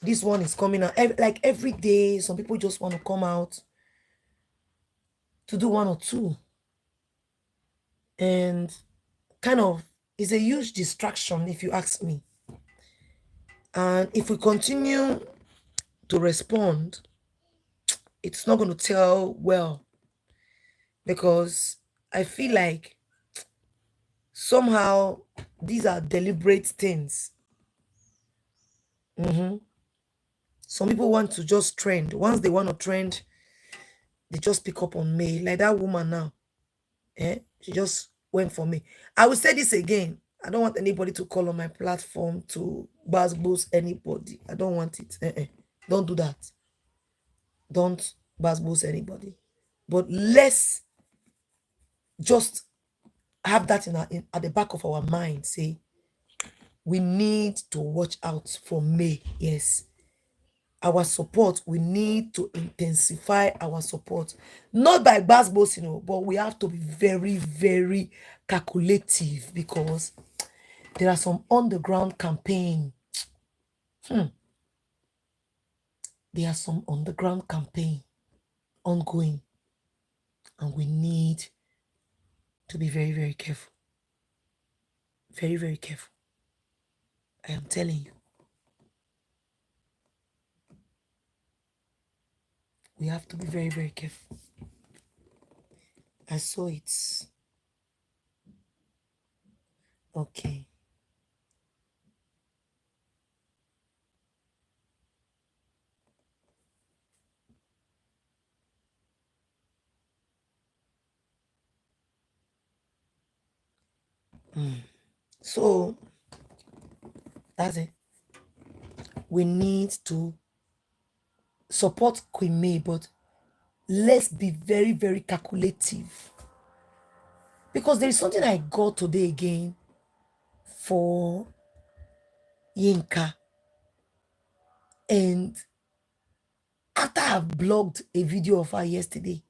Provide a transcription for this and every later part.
this one is coming out. Like every day, some people just want to come out to do one or two. And kind of is a huge distraction, if you ask me. And if we continue to respond, it's not going to tell well, because I feel like somehow these are deliberate things. Some people want to just trend. Once they want to trend, they just pick up on me. Like that woman now. She just went for me. I will say this again. I don't want anybody to call on my platform to boost anybody. I don't want it. Don't do that. Don't boost anybody. But let's just have that at the back of our mind. Say, we need to watch out for May. Yes. Our support, we need to intensify our support. Not by boasting, but we have to be very, very calculative, because there are some on-the-ground campaign. There are some on-the-ground campaign ongoing, and we need to be very, very careful. Very, very careful. I am telling you. We have to be very, very careful. I saw it. Okay. So that's it. We need to support Queen May, but let's be very, very calculative. Because there is something I got today again for Yinka. And after I've blogged a video of her yesterday,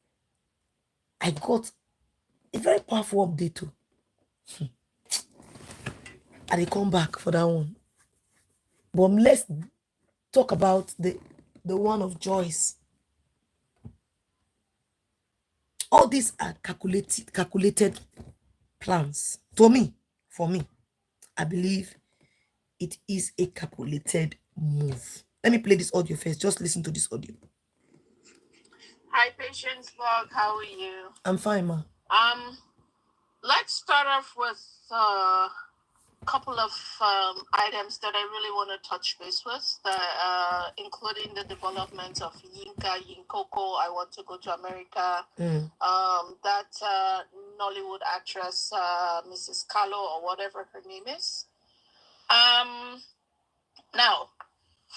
I got a very powerful update too. And I come back for that one. But let's talk about the one of Joyce. All these are calculated plans. For me, I believe it is a calculated move. Let me play this audio first. Just listen to this audio. Hi, Patience Blog. How are you? I'm fine, ma. Let's start off with a couple of items that I really want to touch base with, including the development of Yinkoko, I Want to Go to America, that Nollywood actress, Mrs. Kalu, or whatever her name is. Now,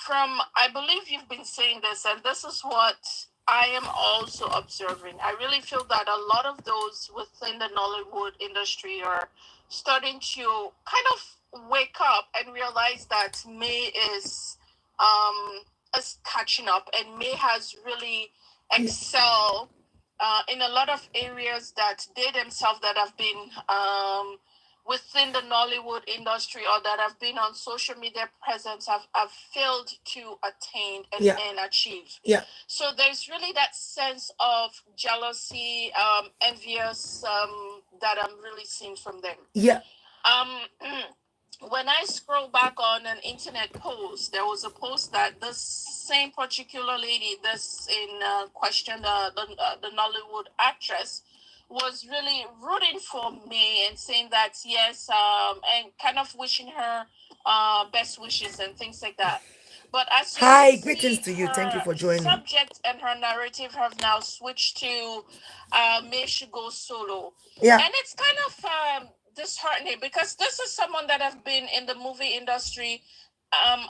I believe you've been saying this, and this is what I am also observing. I really feel that a lot of those within the Nollywood industry are starting to kind of wake up and realize that May is catching up, and May has really excelled in a lot of areas that they themselves that have been within the Nollywood industry or that have been on social media presence have failed to attain and achieve. Yeah. So there's really that sense of jealousy, envious that I'm really seeing from them. Yeah. When I scroll back on an internet post, there was a post that this same particular lady, this in question, the Nollywood actress, was really rooting for me and saying that yes, and kind of wishing her best wishes and things like that. But as you Hi, can greetings see, to you. Thank you for joining. Subject and her narrative have now switched to May she go solo. Yeah. And it's kind of disheartening, because this is someone that have been in the movie industry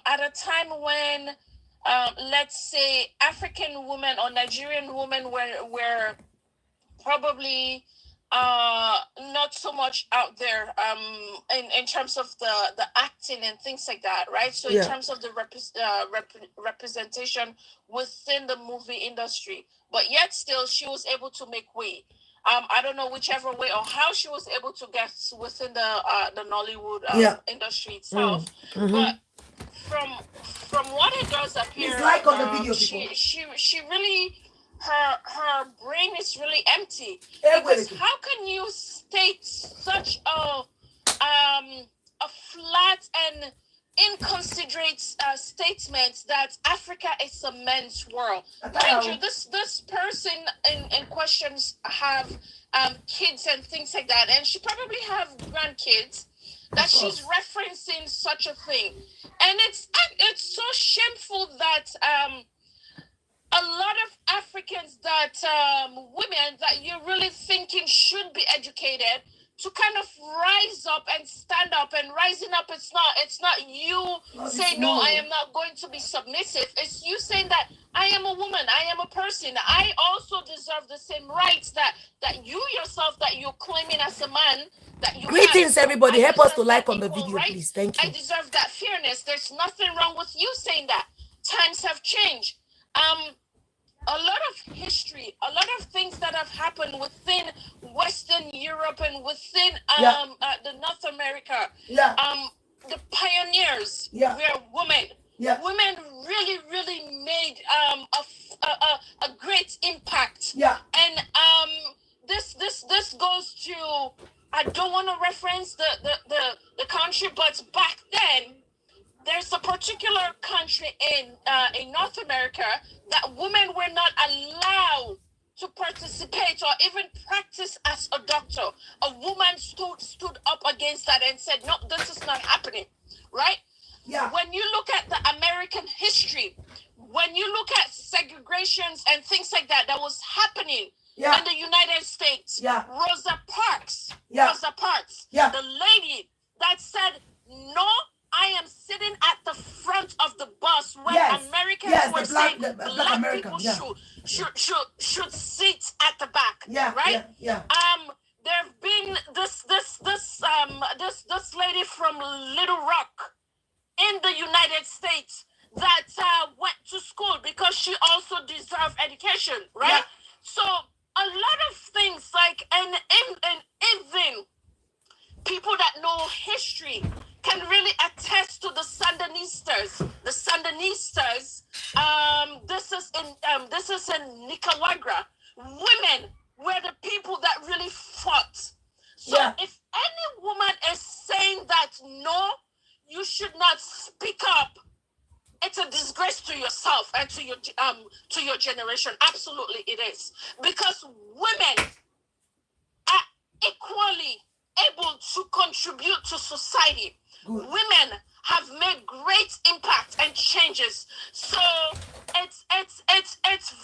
at a time when let's say African women or Nigerian women were probably not so much out there in terms of the acting and things like that, right? So in terms of the representation within the movie industry, but yet still she was able to make way. I don't know whichever way or how she was able to get within the Nollywood industry itself, but from what it does appear, Please like on the video, people. she really, her brain is really empty, because how can you state such a flat and inconsiderate statement that Africa is a men's world? Mind you, this person in questions have kids and things like that, and she probably have grandkids that she's referencing such a thing. And it's so shameful that a lot of Africans, that women that you're really thinking should be educated, to kind of rise up and stand up. And rising up, it's not you saying no, I am not going to be submissive. It's you saying that I am a woman, I am a person, I also deserve the same rights that you yourself, that you're claiming as a man, that you Greetings, have. everybody. Help us to like on the equal video, rights. please. Thank you. I deserve that fairness. There's nothing wrong with you saying that. Times have changed. A lot of history, a lot of things that have happened within Western Europe and within the North America. The pioneers were women. Women really, really made a great impact. And this goes to, I don't want to reference the country, but back then, there's a particular country in North America that women were not allowed to participate or even practice as a doctor. A woman stood up against that and said, no, this is not happening, right? When you look at the American history, when you look at segregations and things like that was happening in the United States, Rosa Parks, the lady that said, no, I am sitting at the front of the bus when Americans were saying black people should sit at the back, right? There have been this lady from Little Rock in the United States that went to school because she also deserved education, right? So a lot of things, like, and even people that know history can really attest to the Sandinistas. The Sandinistas, this is in Nicaragua. Women were the people that really fought. So if any woman is saying that no, you should not speak up, it's a disgrace to yourself and to your generation. Absolutely it is. Because women are equally able to contribute to society. Women have made great impact and changes. So it's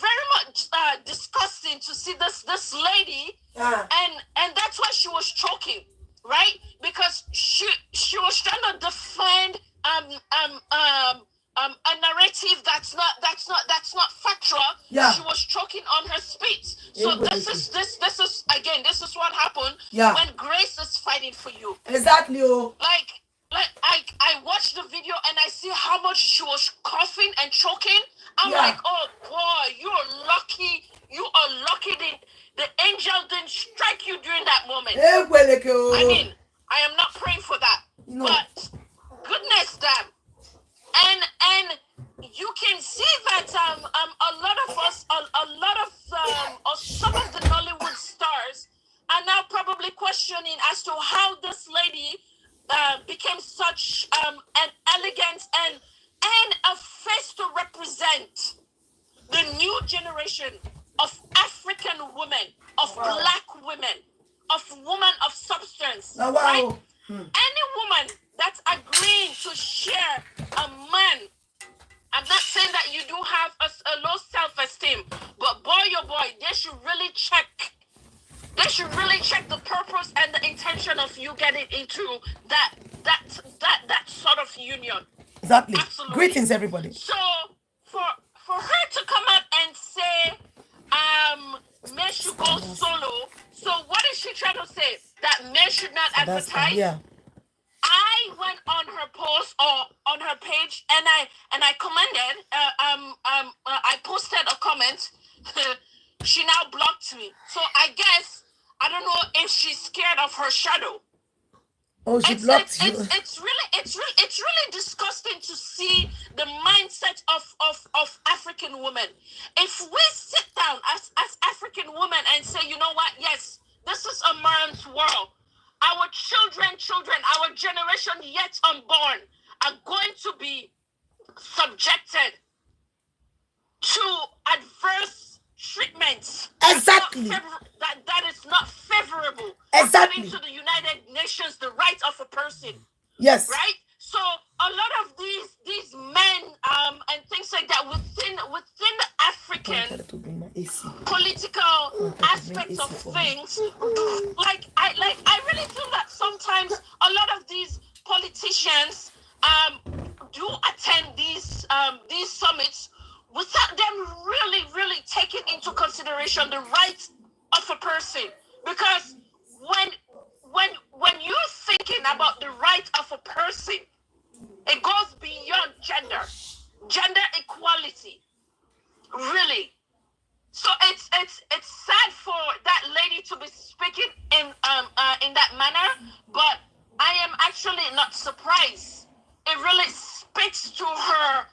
very much disgusting to see this lady, and that's why she was choking, right? Because she was trying to defend a narrative that's not factual. She was choking on her speech. So this is what happened when Grace is fighting for you. Exactly. Like I watched the video and I see how much she was coughing and choking. I'm like, oh boy, you're lucky. You are lucky the angel didn't strike you during that moment. I mean, I am not praying for that. No. But goodness damn. And you can see that a lot of us, or some of the Nollywood stars are now probably questioning as to how this lady became such an elegant and a face to represent the new generation of African women, of black women, of women of substance, right? Any woman that's agreeing to share a man, I'm not saying that you do have a low self-esteem, but boy, oh boy, they should really check. They should really check the purpose and the intention of you getting into that sort of union. Exactly. Absolutely. Greetings, everybody. So for her to come up and say, men should go solo. So what is she trying to say? That men should not advertise? I went on her post or on her page and I commented. I posted a comment. She now blocked me. So I guess I don't know if she's scared of her shadow. Oh, she blocked you. It's really disgusting to see the mindset of African women. If we sit down as African women and say, you know what, yes, this is a man's world. Our children, our generation yet unborn are going to be subjected to adverse treatments. Exactly. That is not favorable. Exactly. According to the United Nations, the right of a person. Yes. Right? So a lot of these men and things like that within the African political aspects of things, I really feel that sometimes a lot of these politicians do attend these summits without them really taking into consideration the rights of a person. Because when you're thinking about the right of a person, it goes beyond gender equality, really. So it's sad for that lady to be speaking in that manner, but I am actually not surprised. It really speaks to her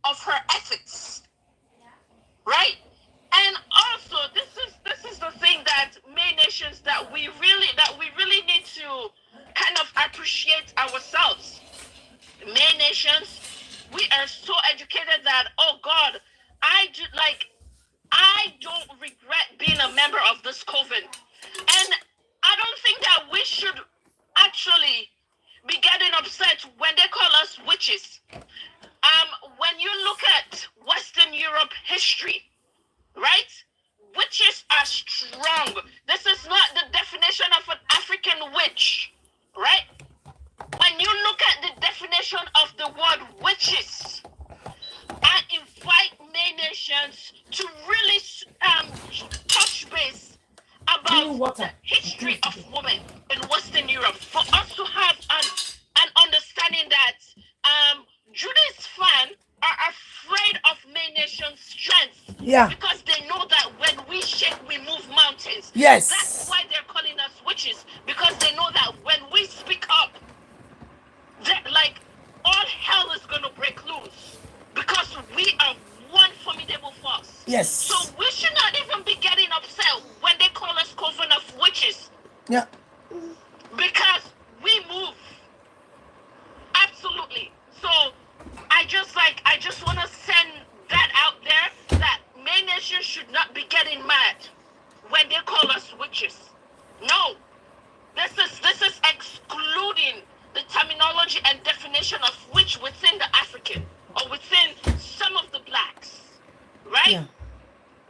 of her ethics, right? And also, this is the thing that many nations that we really need to kind of appreciate ourselves. Many nations, we are so educated that, oh God, I don't regret being a member of this coven. And I don't think that we should actually be getting upset when they call us witches. When you look at Western Europe history, right? Witches are strong. This is not the definition of an African witch, right? When you look at the definition of the word witches, I invite many nations to really touch base about the history of women in Western Europe, for us to have an understanding that Judy's fans are afraid of many nations' strength. Yeah. Because they know that when we shake, we move mountains. Yes. That's why they're calling us witches. Because they know that when we speak up, like all hell is gonna break loose. Because we are one formidable force. Yes. So we should not even be getting upset when they call us coven of witches. Yeah. Because we move. Absolutely. So I just want to send that out there, that many nations should not be getting mad when they call us witches. No. This is excluding the terminology and definition of witch within the African or within some of the blacks. Right? Yeah.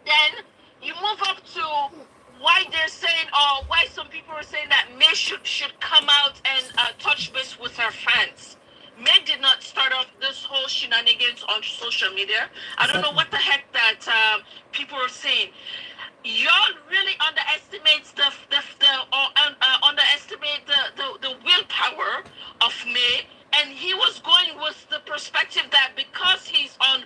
Then you move up to why they're saying, or why some people are saying that May should come out and touch base with her fans. May did not start off this whole shenanigans on social media. I don't know what the heck that people are saying. Y'all really underestimate underestimate the willpower of May, and he was going with the perspective that because he's on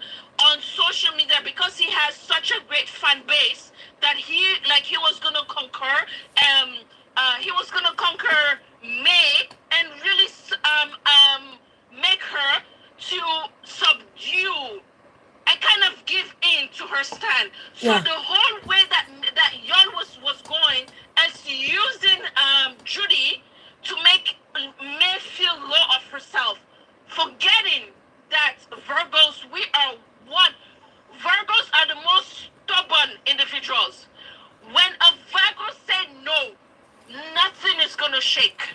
social media, because he has such a great fan base, that he was gonna conquer May and really make her to subdue and kind of give in to her stand. So the whole way that y'all was going is using Judy to make May feel low of herself, forgetting that Virgos, we are one. Virgos are the most stubborn individuals. When a Virgo says no, nothing is gonna shake.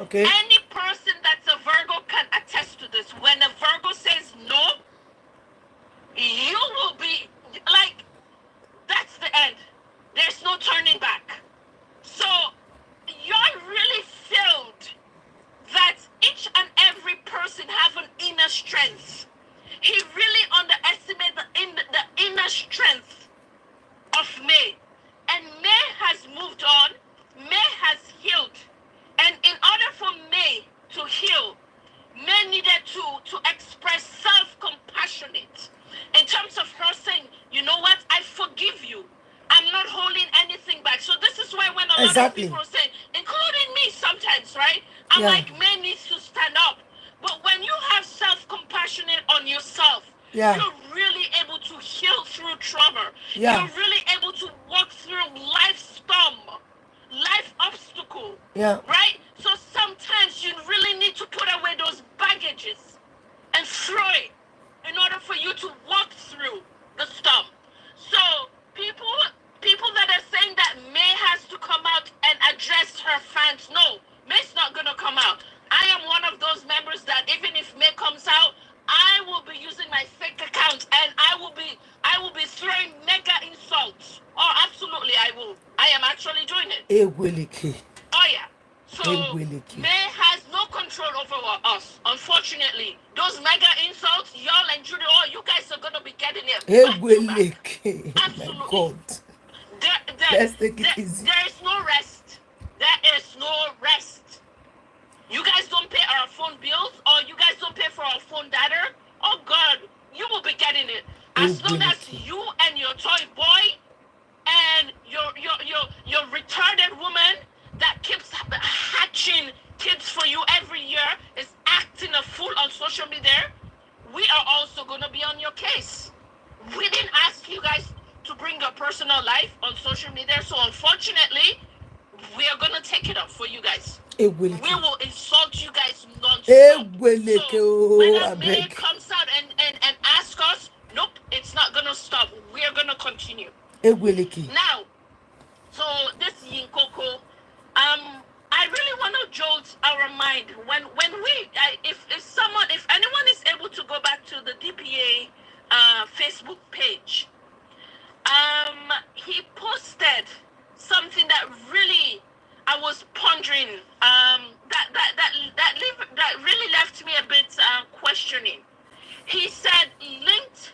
Okay. Any person that's a Virgo can attest to this. When a Virgo says no, you will be like, that's the end. There's no turning back. So y'all really failed that each and every person have an inner strength. He really underestimated the inner strength of May. And May has moved on. May has healed. And in order for May to heal, May needed to express self-compassionate in terms of her saying, you know what, I forgive you. I'm not holding anything back. So this is why when a lot of people are saying, including me, I'm like, May needs to stand up. But when you have self-compassion on yourself, you're really able to heal through trauma. You're really able to walk through life's storm, life obstacle. Right? So sometimes you really need to put away those baggages and throw it in order for you to walk through the storm. So people that are saying that May has to come out and address her fans, no, May's not gonna come out. I am one of those members that even if May comes out, I will be using my fake account and I will be throwing mega insults. Oh, absolutely, I will. I am actually doing it. Oh yeah. So May has no control over us, unfortunately. Those mega insults, y'all and Judy, oh, you guys are gonna be getting it back to back. Absolutely. My God. Let's take it easy. There is no rest. There is no rest. You guys don't pay our phone bills, or you guys don't pay for our phone data. Oh God, you will be getting it. As long as you and your toy boy and your retarded woman that keeps hatching kids for you every year is acting a fool on social media, we are also going to be on your case. We didn't ask you guys to bring your personal life on social media, so unfortunately, we are going to take it up for you guys. We will insult you guys non-stop. So when a May comes out and asks us, nope, it's not going to stop. We are going to continue. Now, so this Yinkoko, I really want to jolt our mind when we, if anyone is able to go back to the DPA Facebook page, he posted something that really I was pondering, that really left me a bit questioning. He said Linked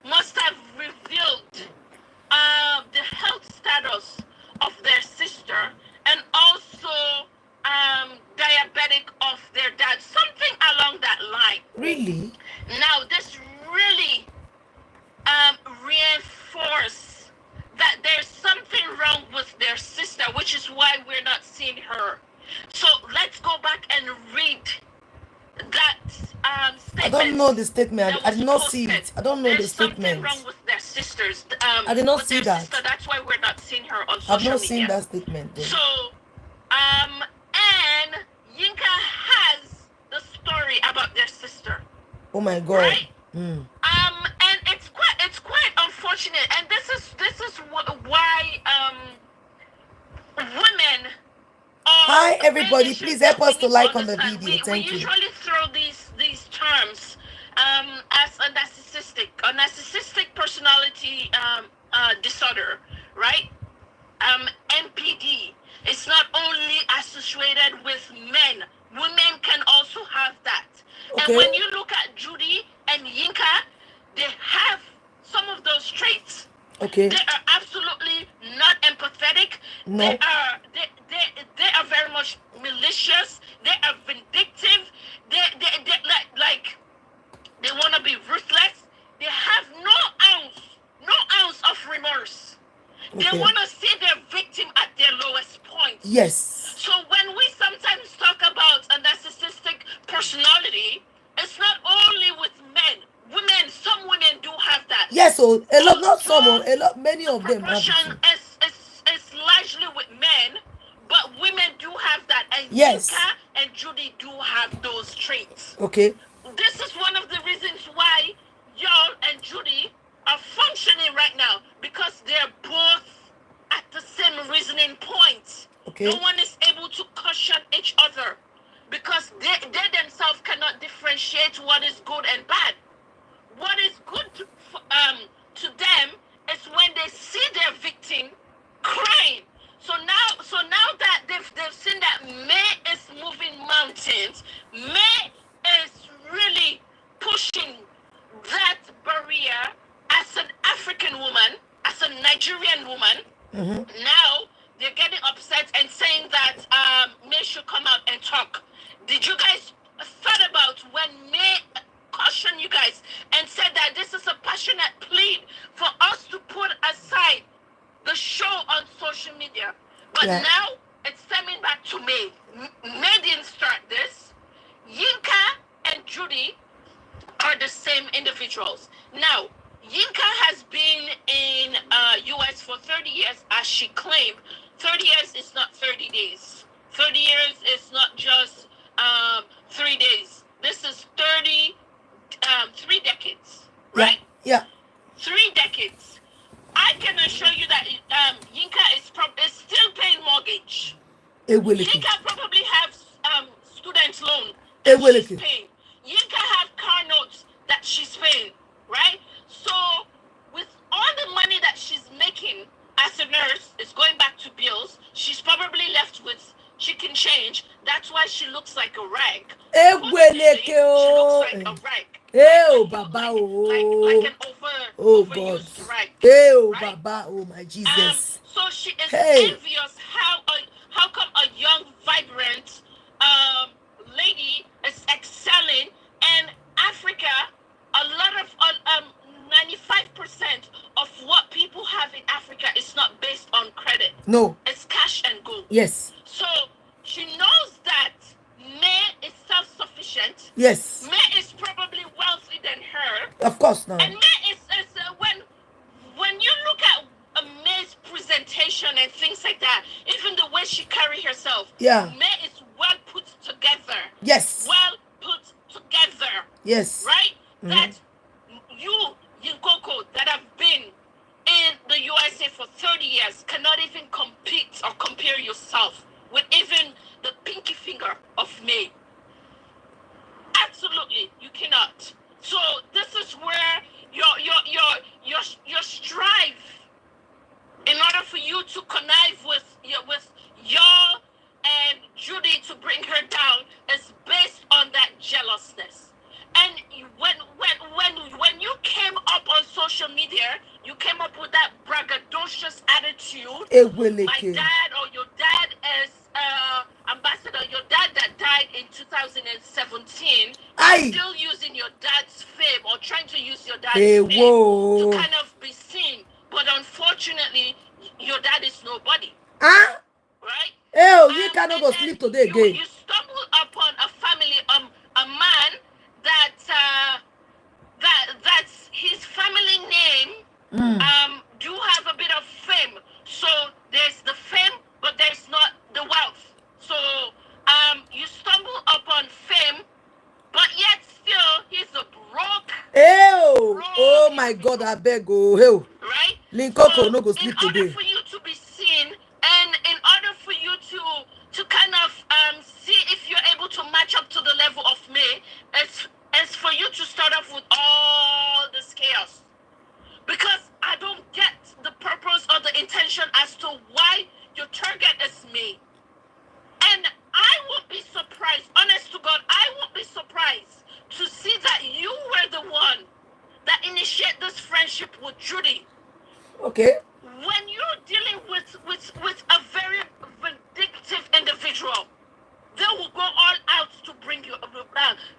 must have revealed the health status of their sister and also diabetic of their dad, something along that line. Really? Now this really reinforced that there's something wrong with their sister, which is why we're not seeing her. So let's go back and read that statement. I don't know the statement. I did not see it. I don't know the statement. There's something wrong with their sisters. I did not see that. Sister. That's why we're not seeing her on social media. I've not seen that statement. Then. So, and Yinka has the story about their sister. Oh my God. Right? And it's quite unfortunate, and this is why women. Hi everybody, please help us to like on the video. Thank you. We usually throw these terms as a narcissistic personality disorder, right? NPD. It's not only associated with men. Women can also have that. Okay. And when you look at Judy and Yinka, they have some of those traits. Okay. They are absolutely not empathetic. No. They are very much malicious. They are vindictive. They want to be ruthless. They have no ounce of remorse. Okay. They want to see their victim at their lowest point. Yes. So when we sometimes talk about a narcissistic personality, it's not only with men. Women, some women do have that. Yes, so a lot, not some, many of them have it. Is largely with men, but women do have that, and yes, Yinka and Judy do have those traits. Okay. This is one of the reasons why y'all and Judy are functioning right now, because they're both at the same reasoning point. Okay. No one is able to caution each other because they themselves cannot differentiate what is good and bad. What is good to them is when they see their victim crying. So now that they've seen that May is moving mountains, May is really pushing that barrier as an African woman, as a Nigerian woman. Mm-hmm. Now they're getting upset and saying that May should come out and talk. Did you guys thought about when May cautioned you guys and said that this is a passionate plea for us to put aside the show on social media? But now it's coming back to May. May didn't start the same individuals. Now, Yinka has been in US for 30 years, as she claimed. 30 years is not 30 days. 30 years is not just 3 days. This is 3 decades, right? Yeah. 3 decades. I can assure you that Yinka is still paying mortgage. Yinka probably has student loan that she's paying. Yinka have car notes that she's paying, right? So with all the money that she's making as a nurse, is going back to bills. She's probably left with chicken change. That's why she looks like a rag. She looks like a rag. Like an overused rag. Right? Baba, oh my Jesus. So she is envious how come a young, vibrant lady is excelling, and Africa, a lot of 95% of what people have in Africa is not based on credit. No. It's cash and gold. Yes. So she knows that May is self-sufficient. Yes. May is probably wealthy than her. Of course now. And May is when you look at May's presentation and things like that, even the way she carry herself, May is well put together. Yes. Well put together. Yes. Right? Mm-hmm. That you, Yinkoko, that have been in the USA for 30 years cannot even compete or compare yourself with even the pinky finger of May. Absolutely, you cannot. So this is where your strive, in order for you to connive with your and Judy to bring her down, is based on that jealousness. And when you came up on social media, you came up with that braggadocious attitude. My dad or your dad is ambassador, your dad that died in 2017, still using your dad's fame or trying to use your dad's fame to kind of be seen. But unfortunately, your dad is nobody. Right? You cannot go sleep today again. You stumble upon a family, a man that's his family name do have a bit of fame. So there's the fame, but there's not the wealth. So you stumble upon fame, but yet still he's a broke. Oh my God, I beg you. Right? Linkoko no go sleep today. In order for you to be seen, and in order for you to kind of see if you're able to match up to the level of May, it's for you to start off with all this chaos. Because I don't get the purpose or the intention as to why your target is me. And I won't be surprised, honest to God, I won't be surprised to see that you were the one that initiated this friendship with Judy. Okay. When you're dealing with a very vindictive individual, they will go all out to bring you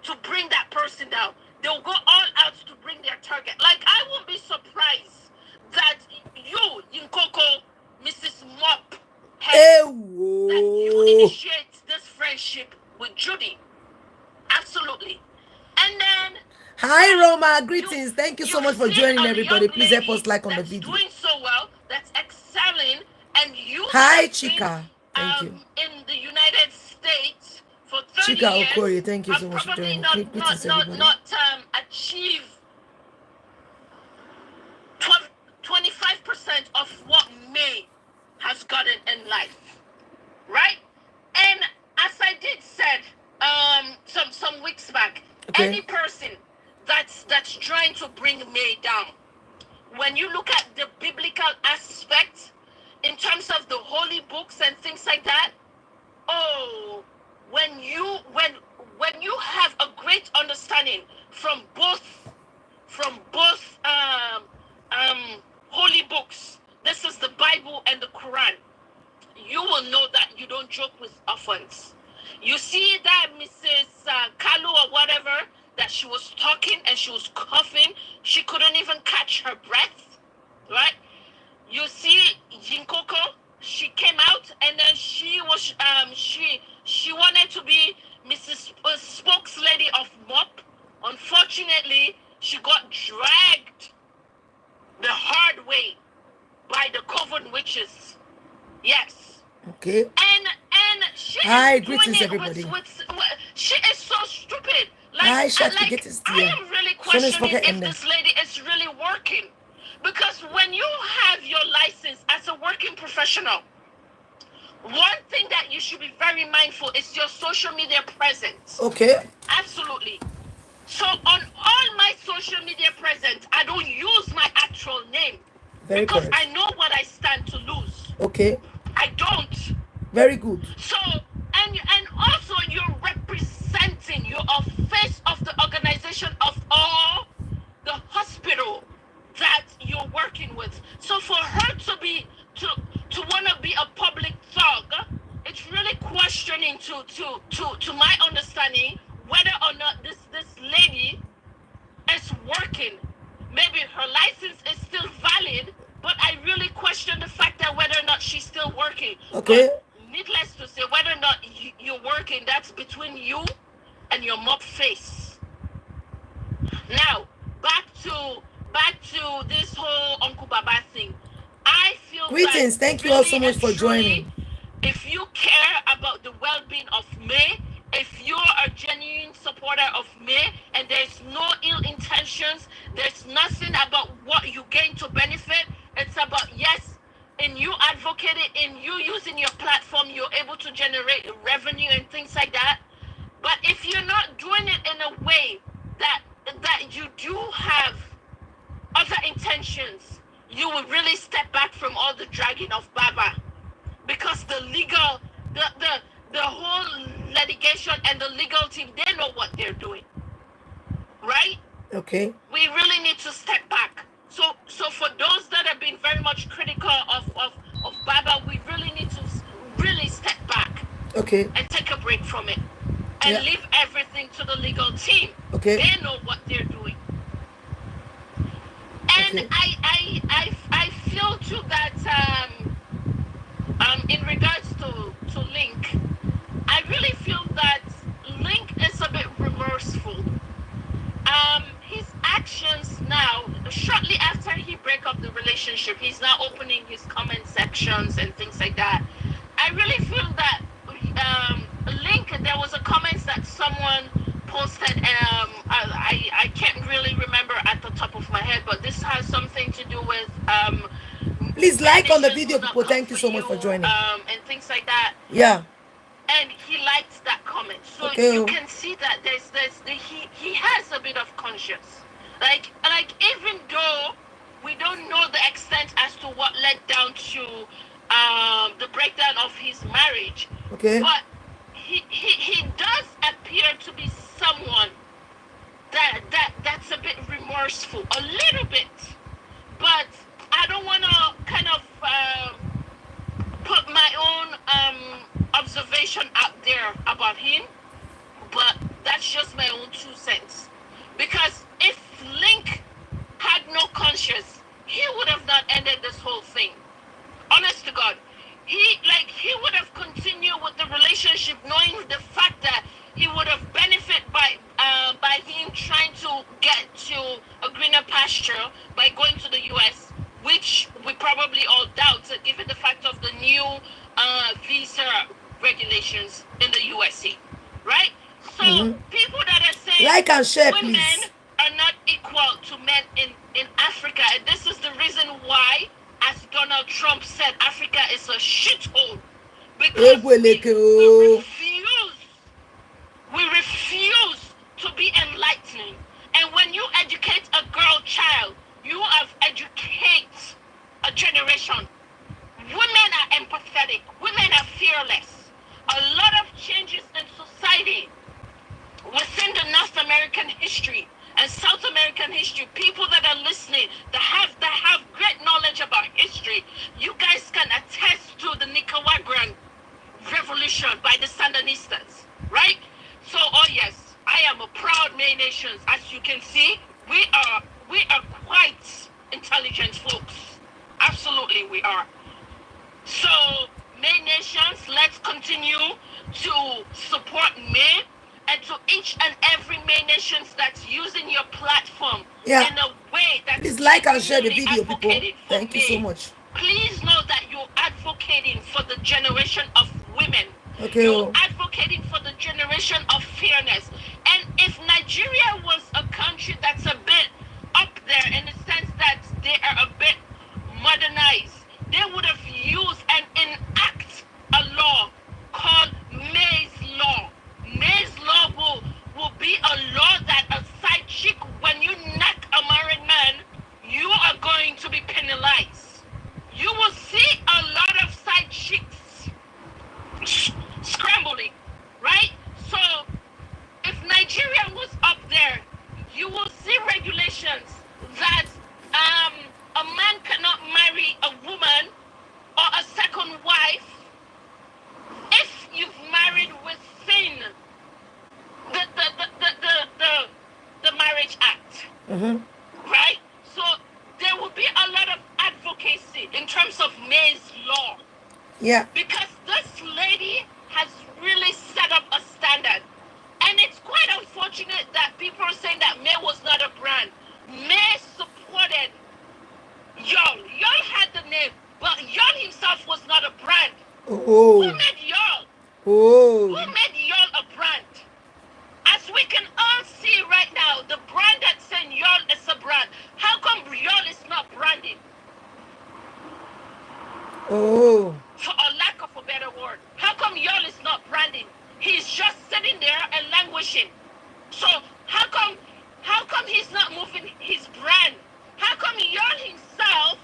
to bring that person down. They'll go all out to bring their target. Like, I won't be surprised that you, Yinkoko, Mrs. Mop, that you initiate this friendship with Judy. Absolutely. And then hi Roma, greetings. Thank you so much for joining, everybody. Please help us like on the video. Doing so well, that's excelling, and you hi Chika. Thank you. In the United States for 30 Chika years, Okorie, thank you so much for joining. Not achieve 25% of what May has gotten in life, right? And as I did said some weeks back, any person that's trying to bring May down, when you look at the biblical aspect in terms of the holy books and things like that, when you have a great understanding from both holy books, this is the Bible and the Quran, you will know that you don't joke with orphans. You see that Mrs. Kalu or whatever, that she was talking and she was coughing, she couldn't even catch her breath, right? You see Jinkoko, she came out and then she was she wanted to be Mrs. Spokeslady of MOP, Unfortunately, she got dragged the hard way by the Coven witches. Yes. Okay. And she Hi, is doing greetings, it everybody. with she is so stupid. Hi, Like, Chef like Gettys I dear. am really Schönes questioning if Wochenende. this lady is really working. Because when you have your license as a working professional, one thing that you should be very mindful is your social media presence. Okay. Absolutely. So on all my social media presence, I don't use my actual name. Very because correct. I know what I stand to lose. Okay. I don't. Very good. So, and also you're representing, you're a face of the organization of all the hospital that you're working with. So for her to be to want to be a public thug, it's really questioning to my understanding whether or not this lady is working. Maybe her license is still valid, but I really question the fact that whether or not she's still working. Okay. But needless to say, whether or not you're working, that's between you and your mob face. Now, back to this whole Uncle Baba thing. I feel Greetings. that Thank you all so much for joining. If you care about the well-being of May, if you're a genuine supporter of May, and there's no ill intentions, there's nothing about what you gain to benefit. It's about, yes, in you advocating, in you using your platform, you're able to generate revenue and things like that. But if you're not doing it in a way that you do have other intentions, you will really step back from all the dragging of Baba, because the legal, the whole litigation and the legal team, they know what they're doing, right? Okay. We really need to step back. So for those that have been very much critical of Baba, we really need to really step back. Okay. And take a break from it. And leave everything to the legal team. Okay. They know what they're doing. And okay. I feel too that in regards to Link, I really feel that Link is a bit remorseful. His actions now, shortly after he break up the relationship, he's now opening his comment sections and things like that. I really feel that Link, there was a comment that someone posted, I can't really remember at the top of my head, but this has something to do with please like on the video, people. Thank you so much for joining. And things like that. Yeah. And he liked that comment, so okay. You can see that he has a bit of conscience. Like even though we don't know the extent as to what led down to the breakdown of his marriage. Okay. But he does appear to be someone that's a bit remorseful, a little bit. But I don't want to kind of put my own observation out there about him, but that's just my own 2 cents. Because if Link had no conscience, he would have not ended this whole thing. Honest to God, he would have continued with the relationship, knowing the fact that he would have benefited by him trying to get to a greener pasture by going to the U.S., which we probably all doubt, given the fact of the new visa regulations in the USA, right? So people that are saying like and share, women please. are not equal to men in Africa, and this is the reason why, as Donald Trump said, Africa is a shithole, because we refuse to be enlightening. And when you educate a girl child, you have educated a generation. Women are empathetic. Women are fearless. A lot of changes in society within the North American history and South American history, people that are listening, that have great knowledge about history, you guys can attest to the Nicaraguan revolution by the Sandinistas, right? So, oh yes, I am a proud May Nation. As you can see, we are quite intelligent folks. Absolutely, we are. So, May Nations, let's continue to support May and to each and every May nations that's using your platform Yeah. in a way that Please like and share the genuinely video, people. advocating for Thank you so May. much. Please know that you're advocating for the generation of women. Okay. You're advocating for the generation of fairness. And if Nigeria was a country that's a bit up there in the sense that they are a bit modernized, they would have used and enact a law called May's Law. May's Law will be a law that a side chick, when you knock a married man, you are going to be penalized. You will see a lot of side chicks scrambling, right? So if Nigeria was up there, you will see regulations that a man cannot marry a woman or a second wife if you've married within the Marriage Act, right? So there will be a lot of advocacy in terms of May's Law. Yeah. Because this lady has really set up a standard. And it's quite unfortunate that people are saying that May was not a brand. May supported Y'all. Y'all had the name, but Y'all himself was not a brand. Oh. Who made Y'all? Oh. Who made Y'all a brand? As we can all see right now, the brand that's saying Y'all is a brand. How come Y'all is not branded? Oh. For a lack of a better word. How come Y'all is not branding? He's just sitting there and languishing. So how come he's not moving his brand? How come Y'all himself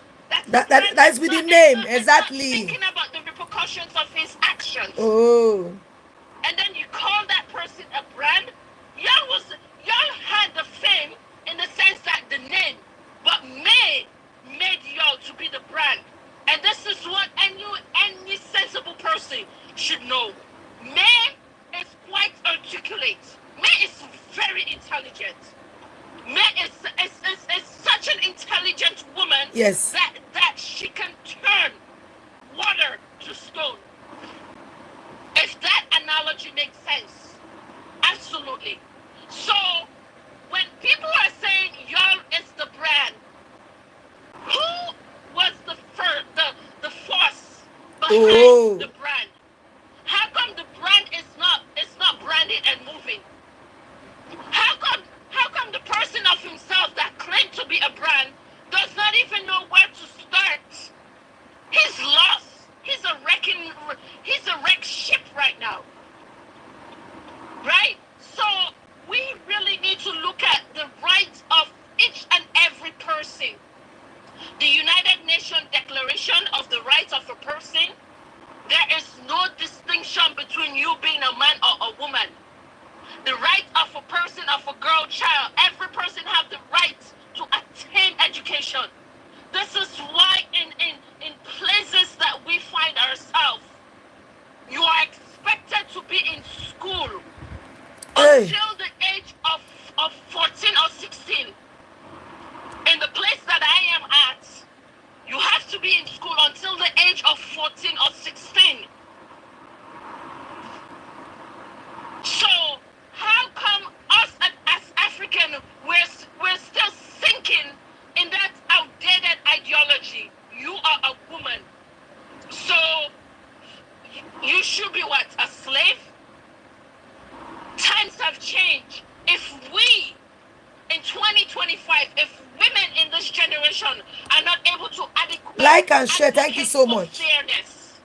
that's with the name, exactly. Thinking about the repercussions of his actions. Oh. And then you call that person a brand? Y'all had the fame in the sense that the name, but May made Y'all to be the brand. And this is what any sensible person should know. May is quite articulate. May is very intelligent. May is such an intelligent woman. Yes. That she can turn water to stone. If that analogy makes sense. Absolutely. So when people are saying Y'all is the brand, who was the force behind the brand? How come the brand is not branded and moving? How come the person of himself that claimed to be a brand does not even know where to start? He's lost. He's a wrecked ship right now. Right? So we really need to look at the rights of each and every person. The United Nations Declaration of the Rights of a Person, there is no distinction between you being a man or a woman. The right of a person, of a girl, child, every person have the right to attain education. This is why in places that we find ourselves, you are expected to be in school until the age of 14 or 16. In the place that I am at, you have to be in school until the age of 14 or 16. So how come us as African, we're still sinking in that outdated ideology? You are a woman, so you should be what? A slave? Times have changed. If we, in 2025, if women in this generation are not able to adequately like and share, thank you so much. Fairness,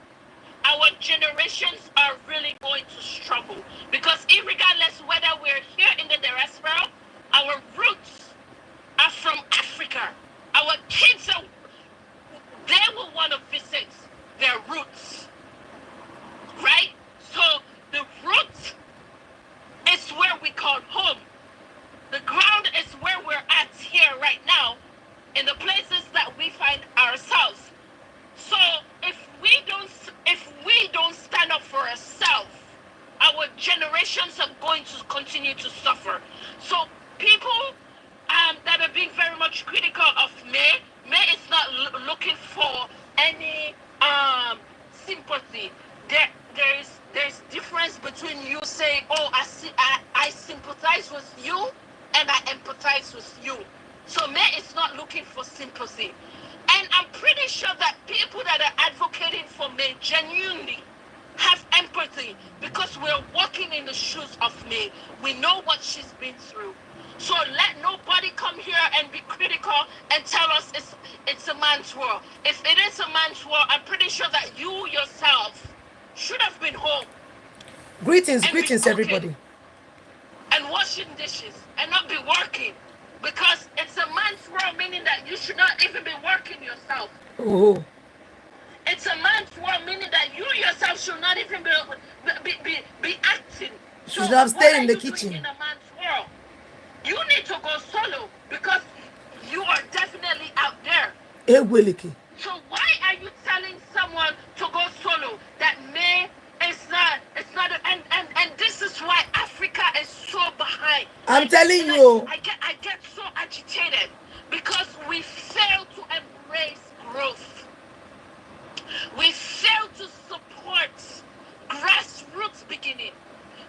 our generations are really going to struggle, because irregardless whether we're here in the diaspora, our roots are from Africa. Our kids they will want to visit their roots, right? So the roots is where we call home. The ground is where we're at here right now, in the places that we find ourselves. So if we don't stand up for ourselves, our generations are going to continue to suffer. So people that are being very much critical of May is not looking for any sympathy. There's difference between you saying, oh, I I sympathize with you and I empathize with you. So May is not looking for sympathy. And I'm pretty sure that people that are advocating for May genuinely have empathy because we're walking in the shoes of May. We know what she's been through. So let nobody come here and be critical and tell us it's a man's world. If it is a man's world, I'm pretty sure that you yourself should have been home. Greetings, greetings, everybody. And washing dishes and not be working. Because it's a man's world, meaning that you should not even be working yourself. Oh. It's a man's world, meaning that you yourself should not even be acting. Should have stayed in the kitchen. In a man's world, you need to go solo because you are definitely out there. So why are you telling someone to go solo? That May it's not and this is why Africa is so behind. I'm telling you. I get so agitated because we fail to embrace growth. We fail to support grassroots beginning.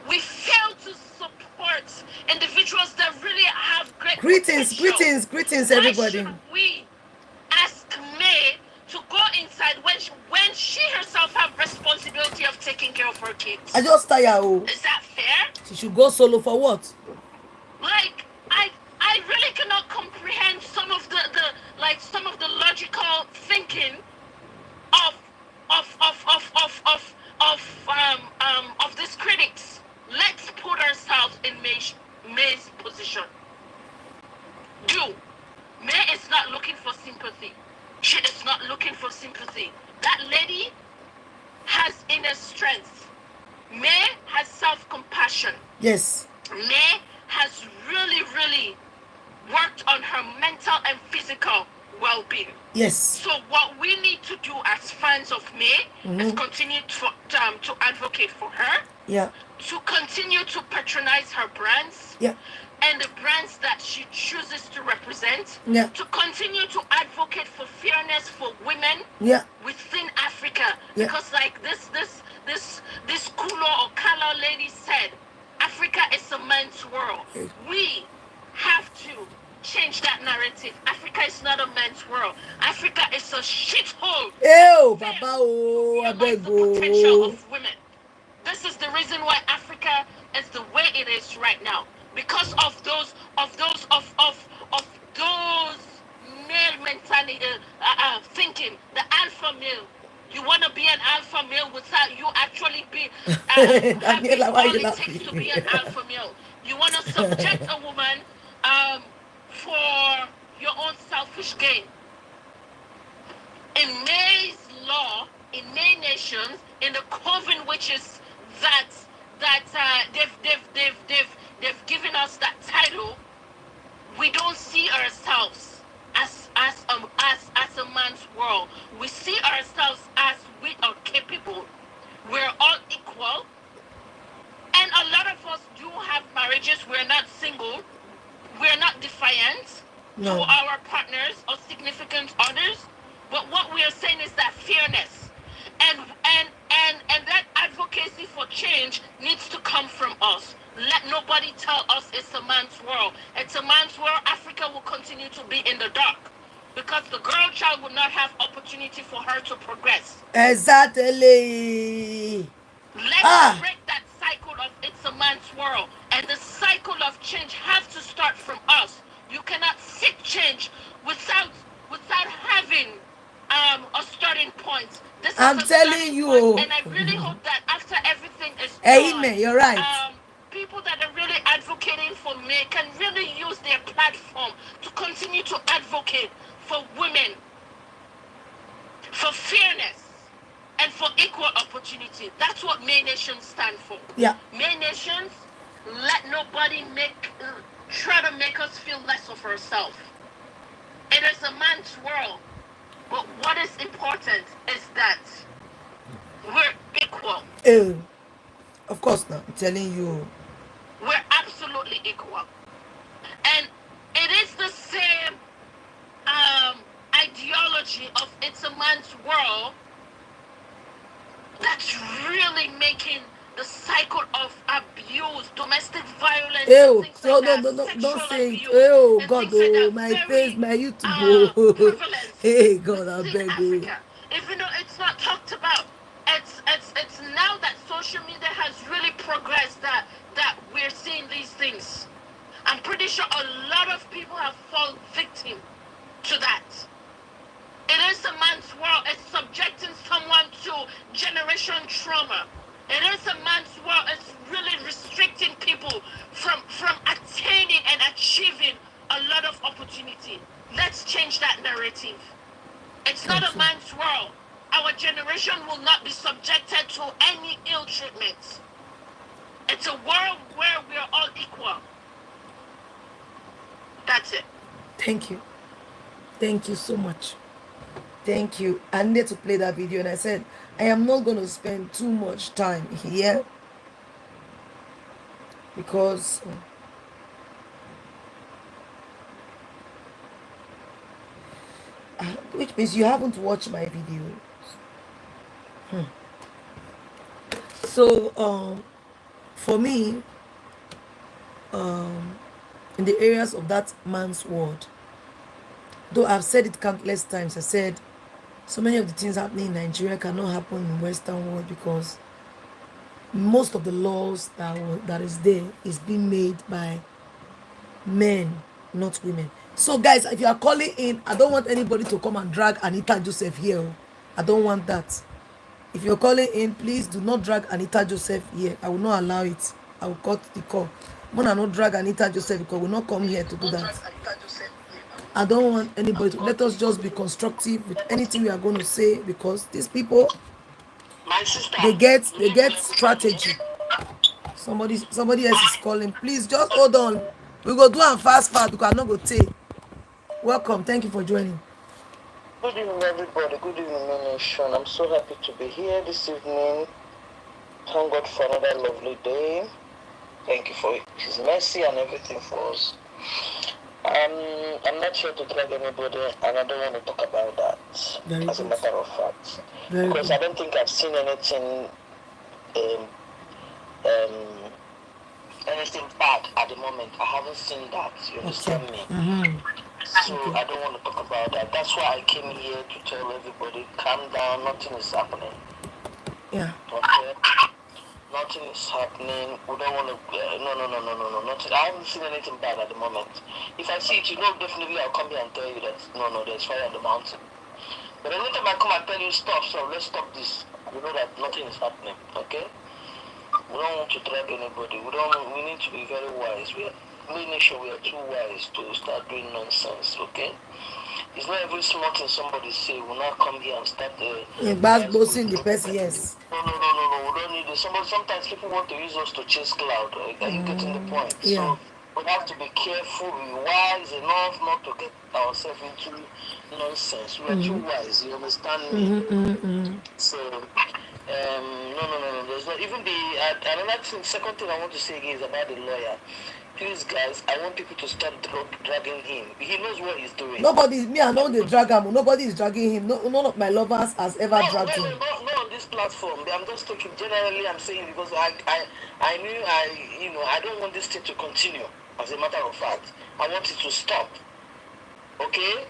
We fail to support individuals that really have great greetings, potential. greetings, everybody. Why should we ask May to go inside when she herself have responsibility of taking care of her kids? I just tired. Is that fair? She should go solo for what? Like I really cannot comprehend some of the logical thinking of these critics. Let's put ourselves in May's position. May is not looking for sympathy. She is not looking for sympathy. That lady has inner strength. May has self-compassion. Yes. May has really worked on her mental and physical well-being. Yes. So what we need to do as fans of May is continue to advocate for her. Yeah. To continue to patronize her brands. Yeah. And the brands that she chooses to represent. Yeah. To continue to advocate for fairness for women. Yeah. Within Africa. Yeah. Because like this Kulo or Kalu lady said, Africa is a man's world. We have to change that narrative. Africa is not a man's world. Africa is a shithole. Ew, Baba, oh, I beg the potential you. of women. This is the reason why Africa is the way it is right now. Because of those male mentality thinking, the alpha male. You want to be an alpha male without you actually be having all it takes to be an alpha male. You want to subject a woman for your own selfish gain. In May's law, in May nations, in the coven witches that they've given us that title, we don't see ourselves as a man's world. We see ourselves as we are capable. We're all equal. And a lot of us do have marriages. We're not single. We're not defiant to our partners or significant others. But what we are saying is that fairness and that advocacy for change needs to come from us. Let nobody tell us it's a man's world. It's a man's world. Africa will continue to be in the dark because the girl child will not have opportunity for her to progress. Exactly. Let's break that cycle of it's a man's world. And the cycle of change has to start from us. You cannot seek change without having a starting point. This I'm telling you. And I really hope that after everything is Amen. You're right. People that are really advocating for May can really use their platform to continue to advocate for women, for fairness, and for equal opportunity. That's what May Nations stand for. Yeah. May Nations, let nobody try to make us feel less of ourselves. It is a man's world. But what is important is that we're equal. Of course not. I'm telling you. We're absolutely equal. And it is the same ideology of it's a man's world that's really making the cycle of abuse, domestic violence, and Oh, things so like don't, that, don't, don't don't sexual say it. abuse, Oh and God, things like oh that, my face, very my YouTube. Oh, prevalent hey God, I within beg you. Africa. Even though it's not talked about, it's now that social media has really progressed that we're seeing these things. I'm pretty sure a lot of people have fallen victim to that. It is a man's world. It's subjecting someone to generation trauma. It is a man's world. It's really restricting people from attaining and achieving a lot of opportunity. Let's change that narrative. It's not Thank a you. man's world. Our generation will not be subjected to any ill treatment. It's a world where we are all equal. That's it. Thank you. Thank you so much. Thank you. I needed to play that video, and I said I am not going to spend too much time here because which means you haven't watched my video. So for me, in the areas of that man's world, though I've said it countless times, I said so many of the things happening in Nigeria cannot happen in Western world because most of the laws that is there is being made by men, not women. So guys, if you are calling in, I don't want anybody to come and drag Anita Joseph here. Oh. I don't want that. If you're calling in, please do not drag Anita Joseph here. I will not allow it. I will cut the call. Mona not drag Anita Joseph because we will not come here to do that. I don't want anybody to let us just be constructive with anything we are going to say because these people My sister, they get strategy. Somebody else is calling. Please just hold on. We go do am fast because I no go take. Welcome. Thank you for joining. Good evening, everybody. Good evening, nation. I'm so happy to be here this evening. Thank God for another lovely day. Thank you for His mercy and everything for us. I'm not here to drag anybody, and I don't want to talk about that. Very as good. a matter of fact, Very because good. I don't think I've seen anything anything bad at the moment. I haven't seen that. You understand me? So Okay. I don't want to talk about that. That's why I came here to tell everybody, calm down. Nothing is happening. Yeah. Okay? Nothing is happening. We don't want to. No. Nothing. I haven't seen anything bad at the moment. If I see it, definitely I'll come here and tell you that no, there's fire on the mountain. But anytime I come and tell you stop, so let's stop this. You know that nothing is happening. Okay? We don't want to drag anybody. We need to be very wise. We make sure we are too wise to start doing nonsense. Okay? It's not every small thing somebody say will not come here and start Bossing the person, yes. No. We don't need it. Sometimes people want to use us to chase cloud. Right? Are you getting the point? Yeah. So we have to be careful, be wise enough not to get ourselves into nonsense. We are too wise. You understand me? So no. There's not even another thing. Second thing I want to say again is about the lawyer. Please, guys, I want people to stop dragging him. He knows what he's doing. I know the drag him. Nobody is dragging him. No, none of my lovers has ever dragged him. Not on this platform. I'm just talking generally. I'm saying because I knew I don't want this thing to continue. As a matter of fact, I want it to stop. Okay,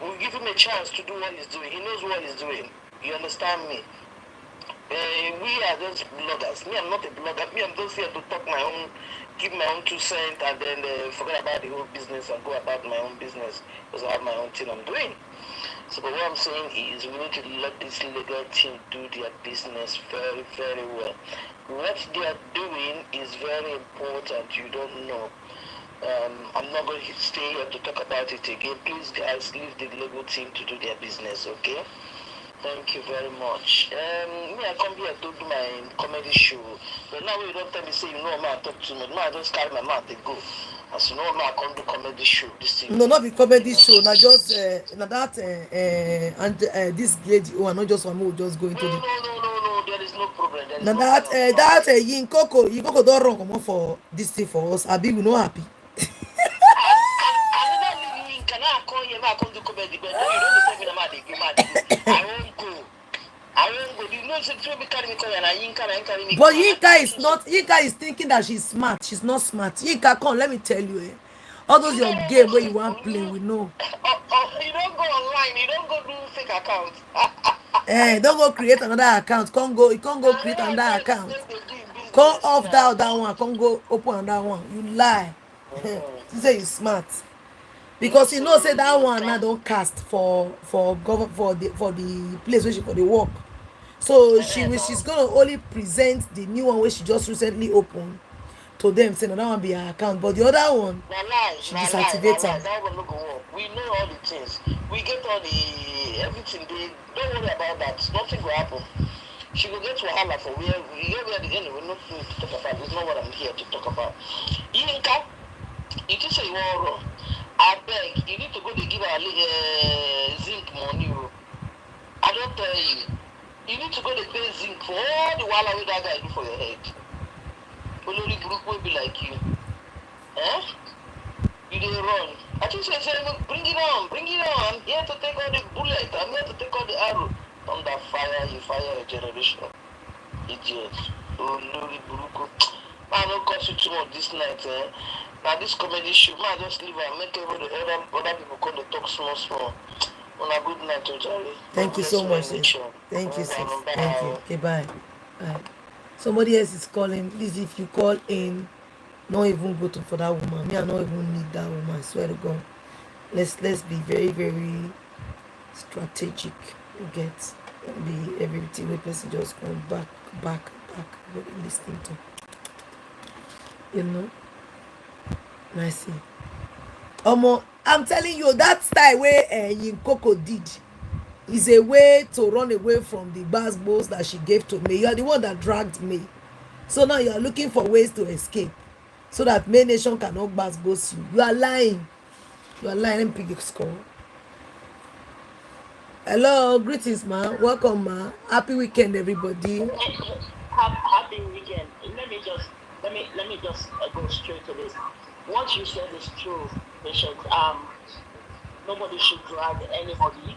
we'll give him a chance to do what he's doing. He knows what he's doing. You understand me? We are just bloggers. Me, I'm not a blogger. Me, I'm just here to talk my own, give my own 2 cents, and then forget about the whole business and go about my own business because I have my own thing I'm doing. So, but what I'm saying is we need to let this legal team do their business very, very well. What they are doing is very important. You don't know. I'm not going to stay here to talk about it again. Please, guys, leave the legal team to do their business, okay? Thank you very much. Me, I come here to do my comedy show. But now you don't tell me, say, I talk too much. No, I just carry my mouth and go. As you know, I come do comedy show. This thing. No, not the comedy show. Now just that and this lady who are not just one who just go into the. No. There is no problem. There is Now no that kind of that Yinkoko don't run come for this thing for us. Abi we not happy. I never leave me. Can I come here? I come do comedy, but no, you don't tell me that I won't go. I won't go. You know, so me carry me come and Yinka carry me. But Yinka is thinking that she's smart. She's not smart. Yinka, come, let me tell you, all those your game where you want play, we know. You don't go online. You don't go do fake accounts. Don't go create another account. You can't go create another account. Come off that one. Can't go open another one. You lie. You say you smart. Because you know say that one now don't cast for the place where she for the work. So she's gonna only present the new one where she just recently opened to them, say no, that one be her account, but the other one she deactivates her. That one no go work. We know all the things. We get all the everything. They don't worry about that. Nothing will happen. She will get to wahala for where the end. We're not going to talk about. It's not what I'm here to talk about. Yinka, you just say you want wrong. I beg, you need to go to give her zinc money. I don't tell you. You need to go to pay zinc for all the wahala with that guy do for your head. Only group will be like you. Eh? You didn't run. I just say, bring it on. I'm here to take all the bullet. I'm here to take all the arrow. Thunder fire, you fire a generation. Idiot. Only group. I don't cost you too much this night, eh? Now this comedy show, man, just leave and make everybody other people come to talk small. On a good night, Ojari. Thank you so much, sis. Thank you, sis. Thank you. Okay, bye. Bye. Somebody else is calling. Please, if you call in, not even go to for that woman. Me, I don't even need that woman. I swear to God. Let's be very, very strategic. You get be everything where person just going back. What you listening to? You know. Nice. I'm telling you, that style where Yinkoko did is a way to run away from the basketballs that she gave to me. You are the one that dragged me. So now you are looking for ways to escape so that May Nation cannot basketballs you. You are lying. Let me pick the score. Hello, greetings, ma. Welcome, ma. Happy weekend, everybody. Happy weekend. Let me just go straight to this. What you said is true, Bishop. Nobody should drag anybody.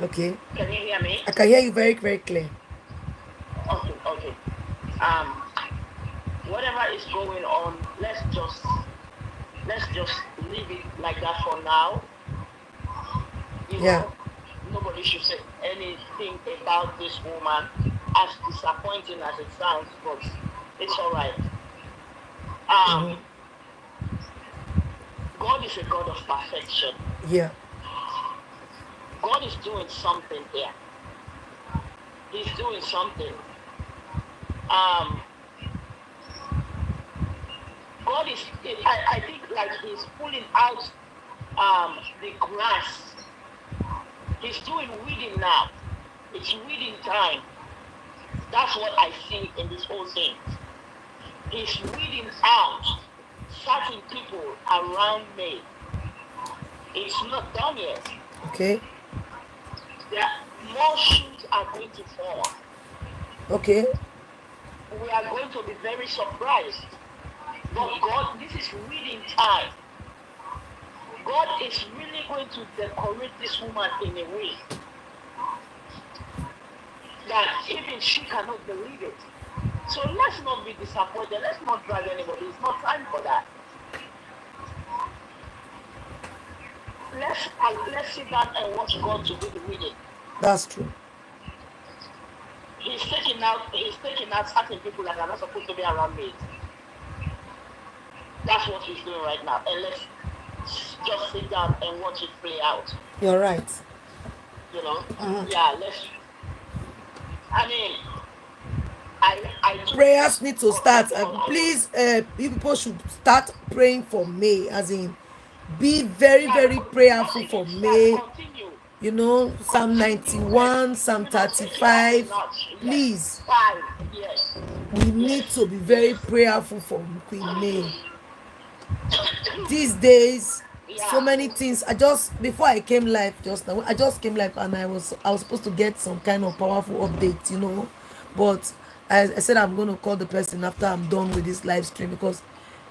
Okay. Can you hear me? I can hear you very, very clear. Okay. Whatever is going on, let's just leave it like that for now. You know, nobody should say anything about this woman, as disappointing as it sounds, but it's all right. God is a God of perfection. Yeah. God is doing something here. He's doing something. God is, I think, like he's pulling out the grass. He's doing weeding now. It's weeding time. That's what I see in this whole thing. He's weeding out certain people around me. It's not done yet. Okay. More shoes are going to fall. Okay. We are going to be very surprised. But God, this is weeding time. God is really going to decorate this woman in a way that even she cannot believe it. So let's not be disappointed. Let's not drag anybody. It's not time for that. Let's sit down and watch God to do the weeding. That's true. He's taking out certain people that are not supposed to be around me. That's what he's doing right now. And let's just sit down and watch it play out. You're right. You know? Yeah, I mean, I prayers need to start. Please, you people should start praying for May, as in be very, very prayerful for May. You know, Psalm 91, Psalm 35. Please, we need to be very prayerful for Queen May. These days, so many things. Before I came live just now, I just came live and I was supposed to get some kind of powerful update, you know, but I said I'm going to call the person after I'm done with this live stream, because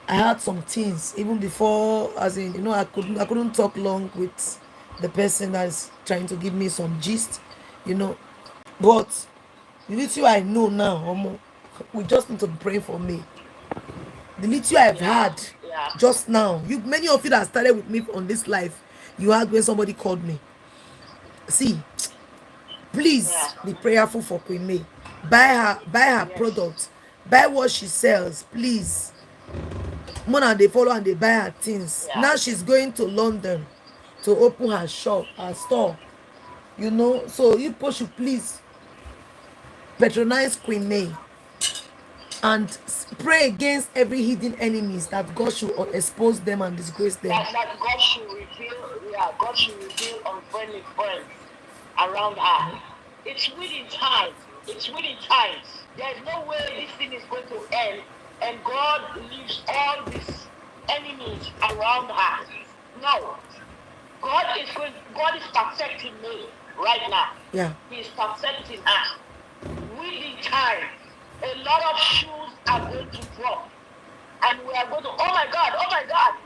I had some things even before, as in, you know, I couldn't talk long with the person that is trying to give me some gist, you know. But the little I know now, we just need to pray for me. The little I've Yeah, had yeah, just now, you many of you that started with me on this life, you had when somebody called me. See, yeah, please be prayerful for Queen May. Buy her yes, products, buy what she sells, please. More than they follow and they buy her things. yeah, Now she's going to London to open her shop, her store. You know, so you people should please patronize Queen May and pray against every hidden enemies that God should expose them and disgrace them. that God should reveal, yeah, God should reveal unfriendly friends around her. It's within time. It's within time. There is no way this thing is going to end, and God leaves all these enemies around her. No, God is protecting me right now. Yeah. He is protecting her. Within time, a lot of shoes are going to drop, and we are going to. Oh my God,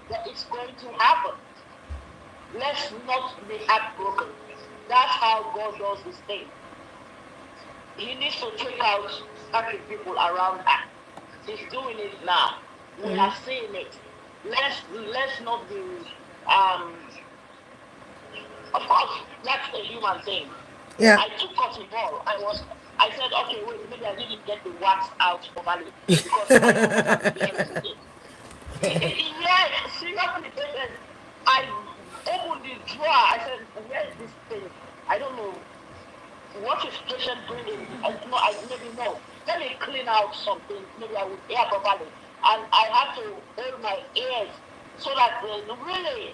that it's going to happen. Let's not be heartbroken. That's how God does his thing. He needs to take out certain people around her. He's doing it now. We are seeing it. Let's not be um of course that's a human thing. Yeah. I took cotton ball. I said, okay, wait, maybe I didn't get the wax out properly because I don't know what I'm doing. Yes, seriously, I opened the drawer. I said, where is this thing? I don't know. What is patient bringing? I maybe no. Let me clean out something. Maybe I would hear properly. And I have to hold my ears so that really,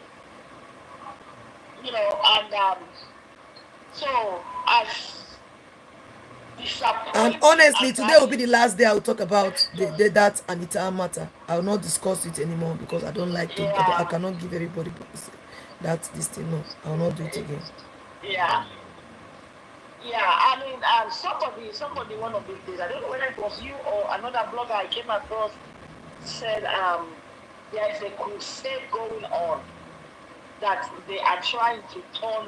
and so as And disappointing honestly, as today that will be the is, last day I will talk let's about just, that Anita matter. I will not discuss it anymore because I don't like to. I yeah, cannot give everybody that this thing. No, I will not do it again. yeah. Yeah, I mean, somebody, one of these days, I don't know whether it was you or another blogger I came across, said there is a crusade going on that they are trying to turn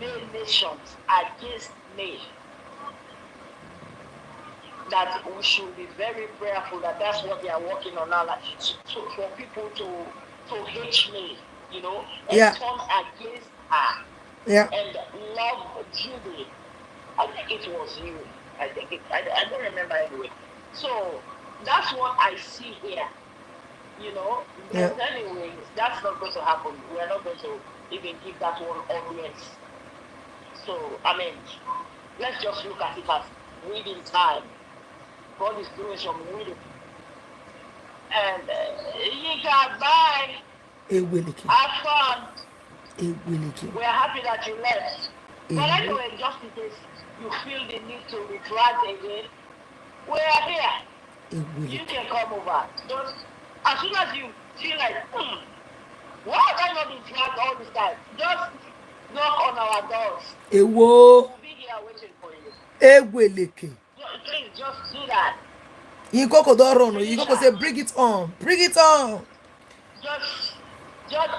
male nations against me. That we should be very prayerful that that's what they are working on now, like for people to hate me, and Yeah, turn against her yeah. and love Judy. I think it was you. I don't remember anyway. So that's what I see here, Yeah. But anyways, that's not going to happen. We're not going to even give that one audience. So, I mean, let's just look at it as reading time. God is doing some reading. And you got by, Eweleke. have fun. Eweleke. We're happy that you left. But Ewe. anyway, just in case you feel the need to be dragged again, we're here. You Eweleke. can come over. Just as soon as you feel like, why have I not been dragged all this time? Just knock on our doors. Ewo. We'll be here waiting for you. Eweleke. Please just do that. Yikoko don't run. Yikoko say, Felicia, bring it on. Bring it on. just,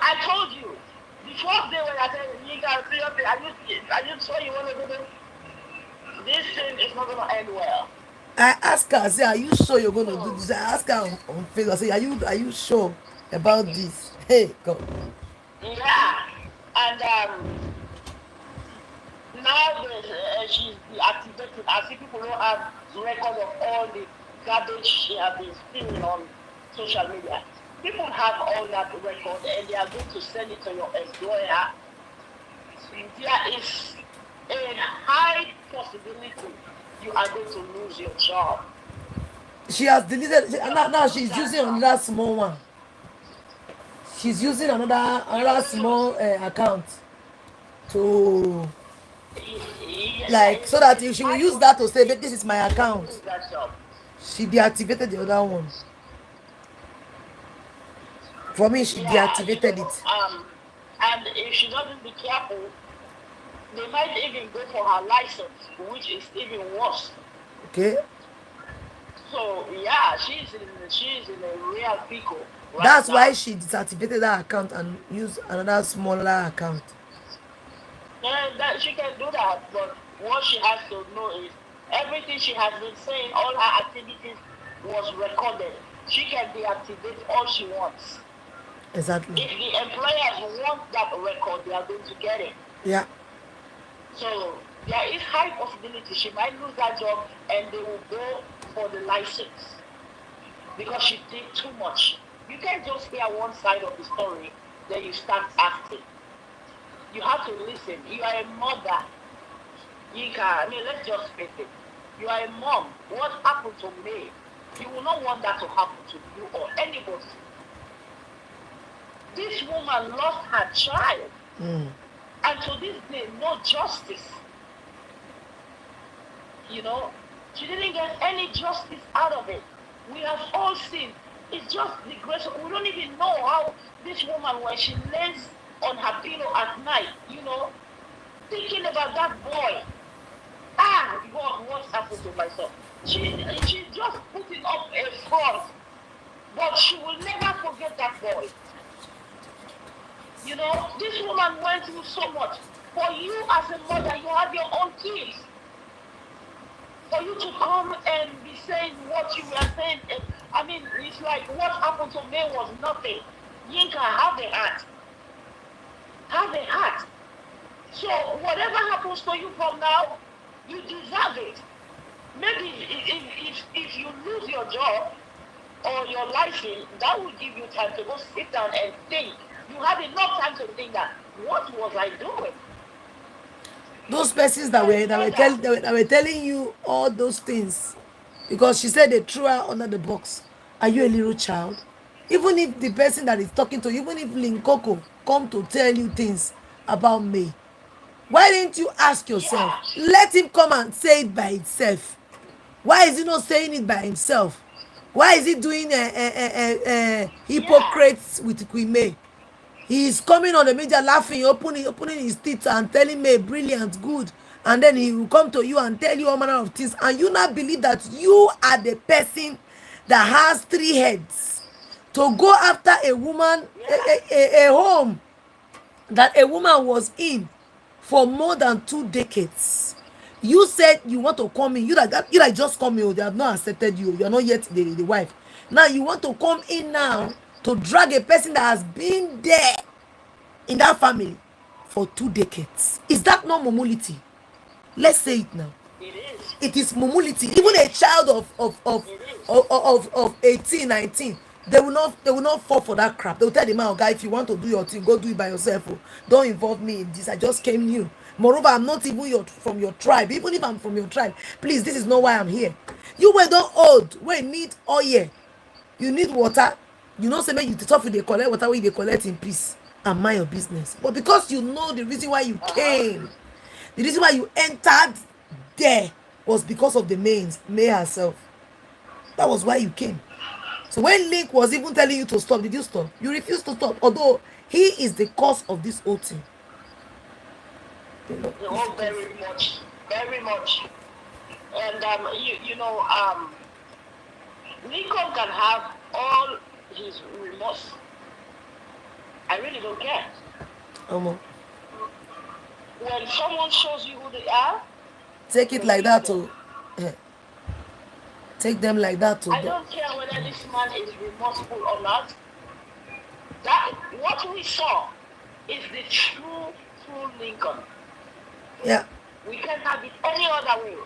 I told you. The first day when I said, you guys, seriously, are you sure you want to do this? This thing is not going to end well. I ask her, I say, are you sure you're going to do So, this? I ask her on Facebook, I say, are you sure about this? Hey, God. yeah. And now she's deactivated. I see people don't have record of all the garbage she has been spewing on social media. People have all that record and they are going to send it to your employer. There is a high possibility you are going to lose your job. She has deleted, now Just lose she's that using job. another small one. She's using You another are going to small account to, like, so it's that a she will high use that to say possibility that this is my you're going to account. lose that job. She deactivated the other one. For me, she Yeah, deactivated it. and if she doesn't be careful, they might even go for her license, which is even worse. Okay? So yeah, she's in a real pickle right That's why now. she deactivated that account and used another smaller account. That she can do that, but what she has to know is everything she has been saying, all her activities was recorded. She can deactivate all she wants. Exactly. If the employers want that record, they are going to get it. Yeah. So there is high possibility she might lose that job and they will go for the license because she did too much. You can't just hear one side of the story, then you start acting. You have to listen. You are a mother. Let's just face it. You are a mom. What happened to me? You will not want that to happen to you or anybody. This woman lost her child. And to this day, no justice. She didn't get any justice out of it. We have all seen. It's just the grace. We don't even know how this woman, when she lays on her pillow at night, thinking about that boy. God, what's happened to myself? She's just putting up a front, but she will never forget that boy. This woman went through so much. For you as a mother, you have your own kids. For you to come and be saying what you were saying, it's like what happened to me was nothing. Yinka, have a heart. Have a heart. So whatever happens to you from now, you deserve it. Maybe if you lose your job or your license, that will give you time to go sit down and think. You have enough time to think that, what was I doing? Those persons that were telling you all those things, because she said they threw her under the box. Are you a little child? Even if the person that is talking to you, even if Linkoko come to tell you things about me, why didn't you ask yourself? Let him come and say it by itself. Why is he not saying it by himself? Why is he doing hypocrites with Queen May? He is coming on the media laughing, opening his teeth and telling me brilliant, good. And then he will come to you and tell you all manner of things. And you not believe that you are the person that has 3 heads to go after a woman, a home that a woman was in for more than 2 decades. You said you want to come in. You like just come in. They have not accepted you. You are not yet the wife. Now you want to come in now to drag a person that has been there in that family for 2 decades. Is that not momulity? Let's say it now. It is momulity. Even a child of 18, 19, they will not fall for that crap. They will tell the man, oh, guy, if you want to do your thing, go do it by yourself. Oh. Don't involve me in this. I just came new. Moreover, I'm not even from your tribe. Even if I'm from your tribe, please, this is not why I'm here. You were not old. We need oil. You need water. You know, say, you talk with the collect water, where they collect in peace and mind your business. But because you know the reason why you came, the reason why you entered there was because of the May herself. That was why you came. So when Link was even telling you to stop, did you stop? You refused to stop, although he is the cause of this whole thing. Oh, very much, very much. And Lincoln can have all his remorse. I really don't care. When someone shows you who they are, take it like that too. Take them like that too. I don't care whether this man is remorseful or not. That what we saw is the true Lincoln. Yeah. We can't have it any other way.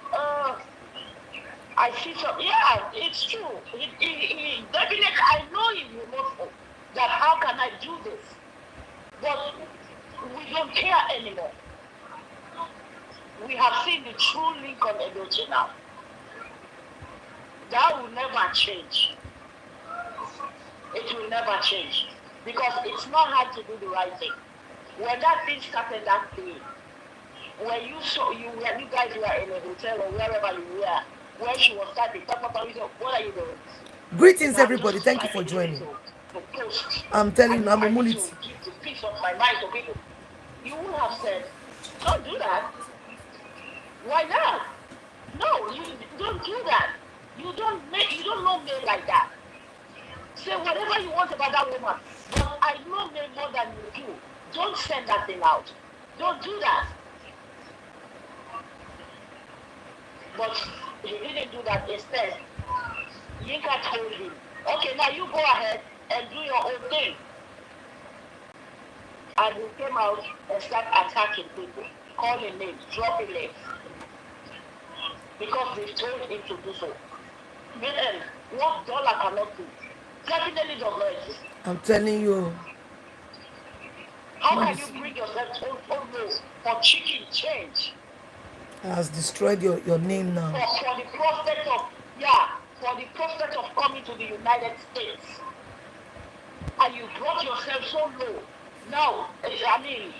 I see some. Yeah, it's true. He definitely. I know he's remorseful. That how can I do this? But we don't care anymore. We have seen the true Lincoln Edochie now. That will never change. It will never change. Because it's not hard to do the right thing. When that thing started that day, when you guys were in a hotel or wherever you were, where she was starting, what are you doing? Greetings, everybody. Thank you for joining. I'm telling you, I'm a mullet. To give the peace of my mind to people. You would have said, don't do that. Why not? No, you don't do that. You don't know me like that. Say whatever you want about that woman, but I know me more than you do. Don't send that thing out. Don't do that. But he didn't do that. Instead, Yinka told him, okay, now you go ahead and do your own thing. And he came out and started attacking people, calling names, dropping names, because they told him to do so. Then, what dollar cannot do? Definitely does not exist. I'm telling you. How can you bring yourself to no for chicken change? Has destroyed your name now. For the prospect of coming to the United States. And you brought yourself so low. Now, I mean,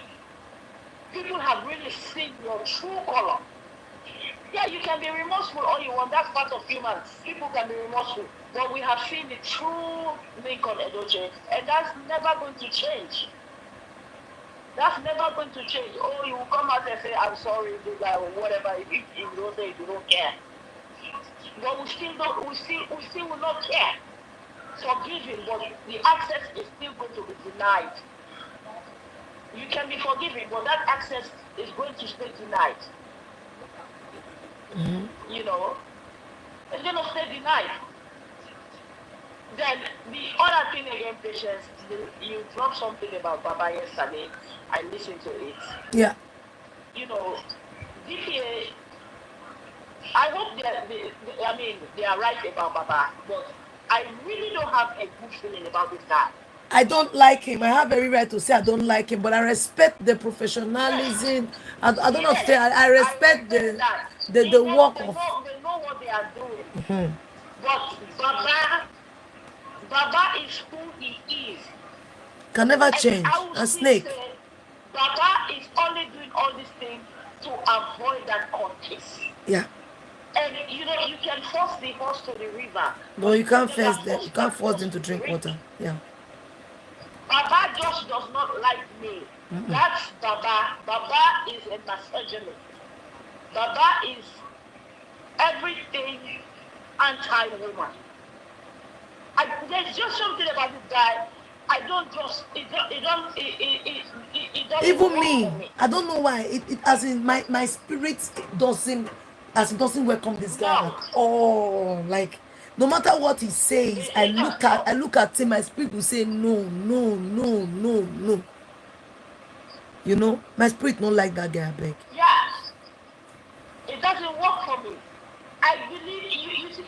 people have really seen your true color. Yeah, you can be remorseful all you want. That's part of humans. People can be remorseful. But we have seen the true Lincoln Edochie, and that's never going to change. That's never going to change. Oh, you will come out and say, I'm sorry, do that, or whatever. If you don't say it, you don't care. But we still will not care. Forgiving, but the access is still going to be denied. You can be forgiven, but that access is going to stay denied. Mm-hmm. You know, it's going to stay denied. Then the other thing again, Patience, you dropped something about Baba yesterday. I listened to it. Yeah. You know, DPA, I hope they are right about Baba, but I really don't have a good feeling about this guy. I don't like him. I have every right to say I don't like him, but I respect the professionalism. Yes. I don't know if I respect the work they of. They know what they are doing. Mm-hmm. But Baba is who he is. Can never change. A snake. Baba is only doing all these things to avoid that contest. Yeah. And you know, you can force the horse to the river. No, you can't force them. You can't force them to drink water. Yeah. Baba just does not like me. Mm-mm. That's Baba. Baba is a misogynist. Baba is everything anti-woman. There's just something about this guy. I don't just. It doesn't Even me. I don't know why. It as in my spirit doesn't welcome this guy at all. Like no matter what he says, I look at him. My spirit will say no. You know, my spirit don't like that guy. I beg. Yeah, it doesn't work for me. I believe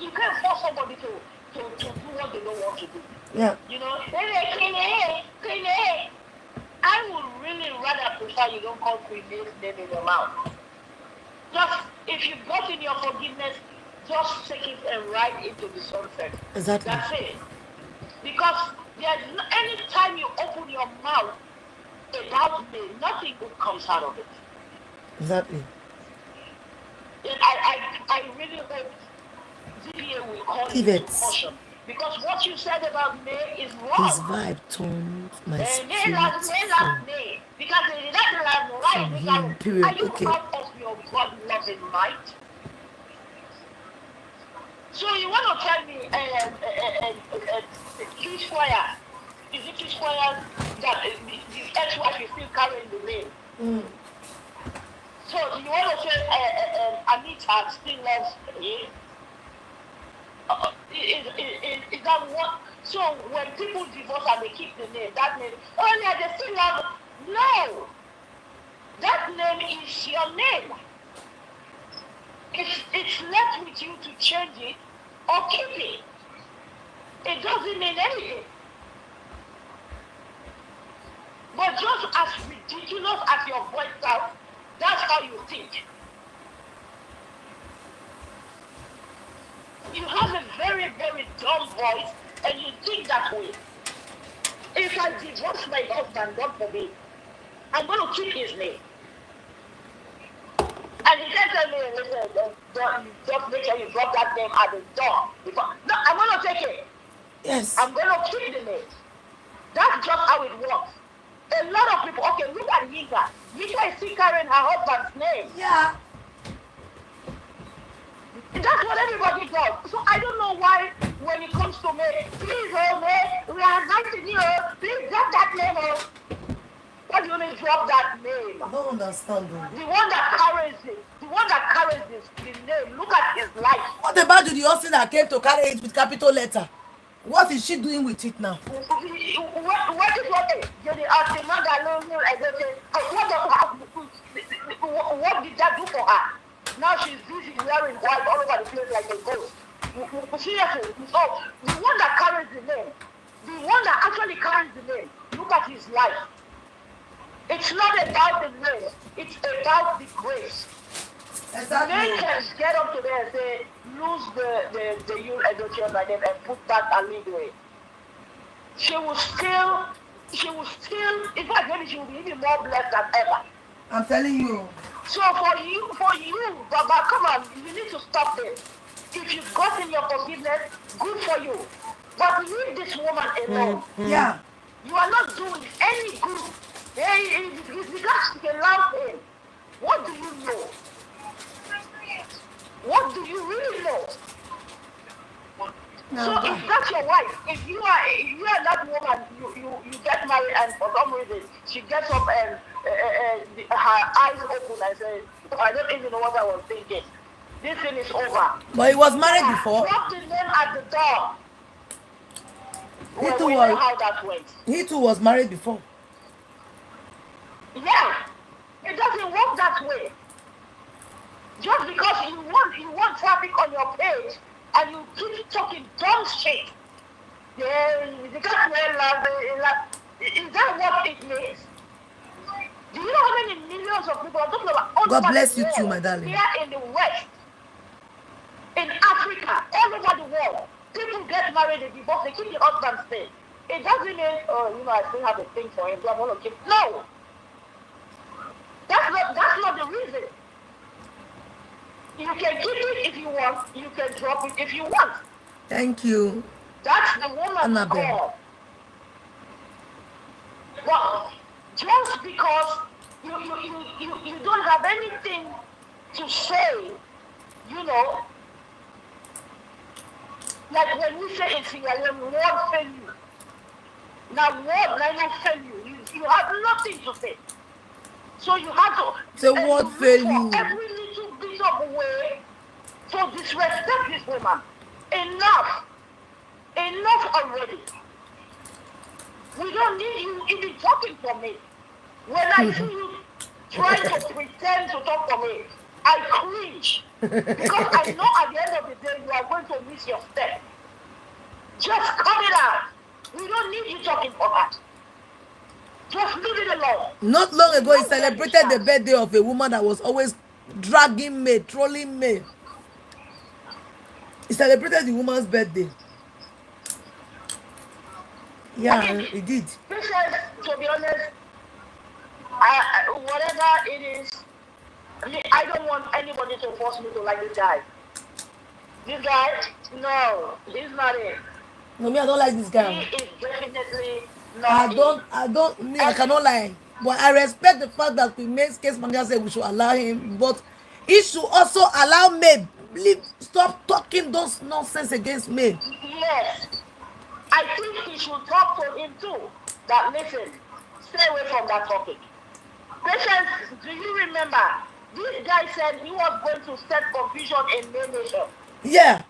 you can't force somebody to do what they don't want to do. Yeah. You know, I would really rather prefer you don't call Queen May's name in your mouth. Just if you've gotten your forgiveness, just take it and ride into the sunset. Exactly. That's it. Because any time you open your mouth about me, nothing good comes out of it. Exactly. And I really hope DPA will call you to caution. Because what you said about me is wrong. His vibe turned my spirit from me. Because they didn't love me. Right? Period. Are you Okay. out of your God-loving mind? So you want to tell me Q Squire, is it Q Squire that the ex-wife is still carrying the name? Mm. So you want to say Anita still loves him? Is that what? So when people divorce and they keep the name, that name, oh yeah, they still love. No, that name is your name. It's left with you to change it or keep it. It doesn't mean anything. But just as ridiculous as your voice sounds, that's how you think. You have a very, very dumb voice and you think that way. If I divorce my husband, God forbid, I'm going to keep his name. And he can tell me, listen, just make sure you drop that name at the door. No, I'm going to take it. Yes. I'm going to keep the name. That's just how it works. A lot of people, okay, look at Yinka. Yinka is still carrying her husband's name. Yeah. That's what everybody does. So I don't know why when it comes to me, please hold me, we are inviting you, please drop that name out. Why do you mean drop that name? I don't understand though. The one that carries it, the one that carries the name. Look at his life. What about the Austin that came to carry it with capital letter? What is she doing with it now? What is what the Austin man that knows him? What did that do for her? Now she's busy wearing white all over the place like a ghost. Seriously, so the one that carries the name, the one that actually carries the name, look at his life. It's not about the name, it's about the grace. Exactly. They can get up to there and say, lose the Yule Edochie by name and put back a leeway. She will still, in fact, maybe she will be even more blessed than ever. I'm telling you. So for you, Baba, come on, you need to stop this. If you've gotten your forgiveness, good for you. But leave this woman alone. Yeah. You are not doing any good. It's because she allows him. What do you know? What do you really know? No, So if that's your wife, if you are that woman, you get married and for some reason she gets up and her eyes open and says, I don't even know what I was thinking. This thing is over. But he was married before. Drop the name at the door. He too We was. know how that went. He too was married before. Yeah, it doesn't work that way. Just because you want traffic on your page and you keep talking dumb shit. Yeah, because is that what it means? Do you know how many millions of people are talking about? God bless you too, my darling. Here in the West, in Africa, all over the world, people get married, they divorce, they keep the husband stay. It doesn't mean, I still have a thing for him, so I'm going to keep. No, that's not the reason. You can keep it if you want. You can drop it if you want. Thank you. That's the woman's Annabelle. call. But just because you don't have anything to say, like when we say it's here, word fail you. Now word not fail you. You have nothing to say. So you have to Say word fail you. every little bit of way to disrespect this woman. Enough already. We don't need you even talking for me. When I see you trying to pretend to talk for me, I cringe. Because I know at the end of the day you are going to miss your step. Just cut it out. We don't need you talking for that. Just leave it alone. Not long ago, he celebrated the birthday of a woman that was always dragging me, trolling me. He celebrated the woman's birthday. Yeah, he did. Because, to be honest, whatever it is, I don't want anybody to force me to like this guy. This guy, no, he's not it. No, me, I don't like this guy. He is definitely not I cannot lie. But I respect the fact that the main case manager said we should allow him, but he should also allow me. Stop talking those nonsense against me. Yes. I think he should talk to him too. That listen, stay away from that topic. Patience, do you remember? This guy said he was going to set confusion in the nation. Yeah.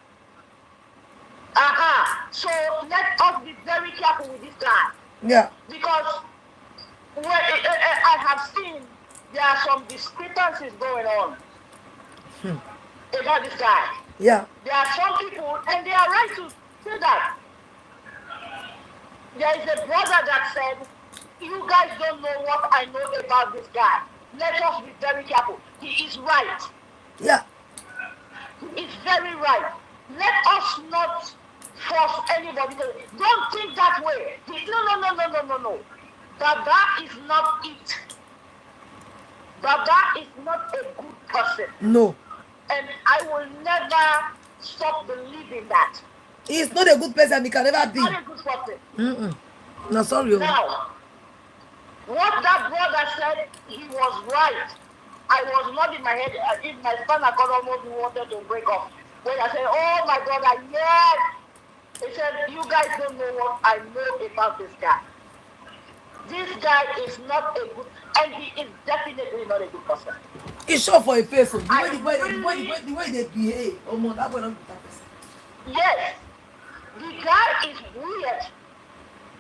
So let us be very careful with this guy. Yeah. Because I have seen there are some discrepancies going on about this guy. Yeah. There are some people, and they are right to say that. There is a brother that said, you guys don't know what I know about this guy. Let us be very careful. He is right. Yeah. He is very right. Let us not force anybody to. Don't think that way. No. Baba is not it. Baba is not a good person. No. And I will never stop believing that. He's not a good person. He can never be. Not a good person. No, sorry. Now, what that brother said, he was right. I was not in my head. If my spinal cord almost wanted to break off. When I said, oh my brother, yes. He said, you guys don't know what I know about this guy. This guy is not a good, and he is definitely not a good person. It's short for a face. The I way really, the way they behave. Oh man, that boy not be that person. yes, the guy is weird.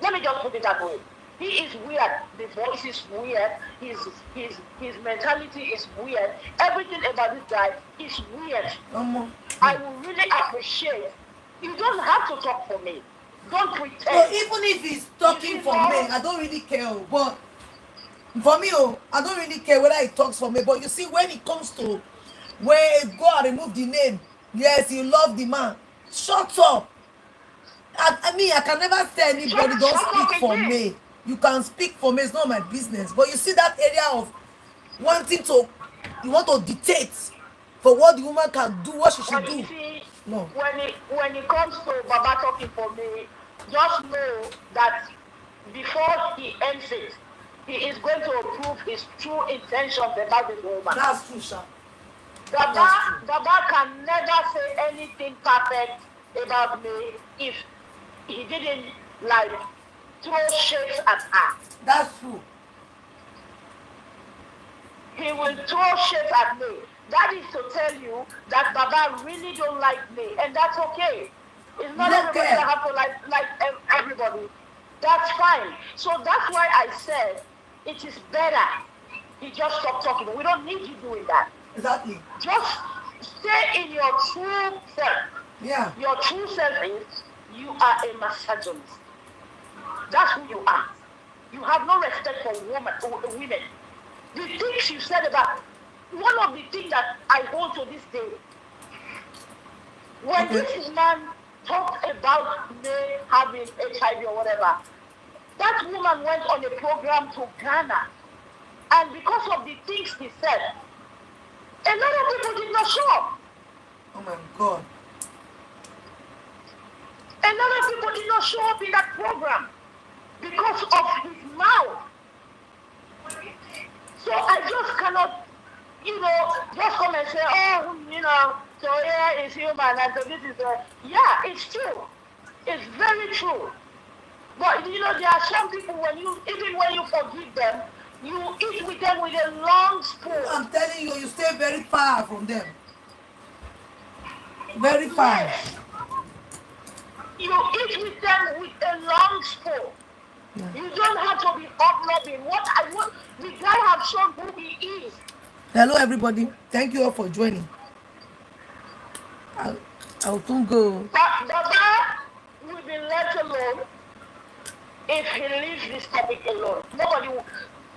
Let me just put it that way. He is weird. The voice is weird. His mentality is weird. Everything about this guy is weird. I will really appreciate. You don't have to talk for me. Don't pretend. So even if he's talking for me, I don't really care. But for me, I don't really care whether he talks for me. But you see, when it comes to where go and remove the name, yes, you love the man. Shut up. I mean, I can never say anybody don't speak for me. You can speak for me, it's not my business. But you see that area of wanting to, you want to dictate for what the woman can do, what she should do. See, no. When it comes to Baba talking for me, just know that before he ends it, he is going to prove his true intentions about this woman. That's true, sir. Baba can never say anything perfect about me if he didn't like throw shades at her. That's true. He will throw shades at me. That is to tell you that Baba really don't like me, and that's okay. It's not everybody that have to like everybody. That's fine. So that's why I said it is better he just stop talking. We don't need you doing that. Exactly. Just stay in your true self. Yeah. Your true self is you are a misogynist. That's who you are. You have no respect for women. The things you said about one of the things that I hold to this day. When this man talked about me having HIV or whatever, that woman went on a program to Ghana. And because of the things he said, a lot of people did not show up. Oh my God. A lot of people did not show up in that program because of his mouth. So I just cannot, just come and say, so yeah, it's human, and so this is yeah, it's true. It's very true. But there are some people even when you forgive them, you eat with them with a long spoon. I'm telling you, you stay very far from them. Very far. Yes. You eat with them with a long spoon. Yeah. You don't have to be hobnobbing. The guy have shown who he is. Hello, everybody. Thank you all for joining. I'll soon go. Baba will be left alone if he leaves this topic alone. Nobody will,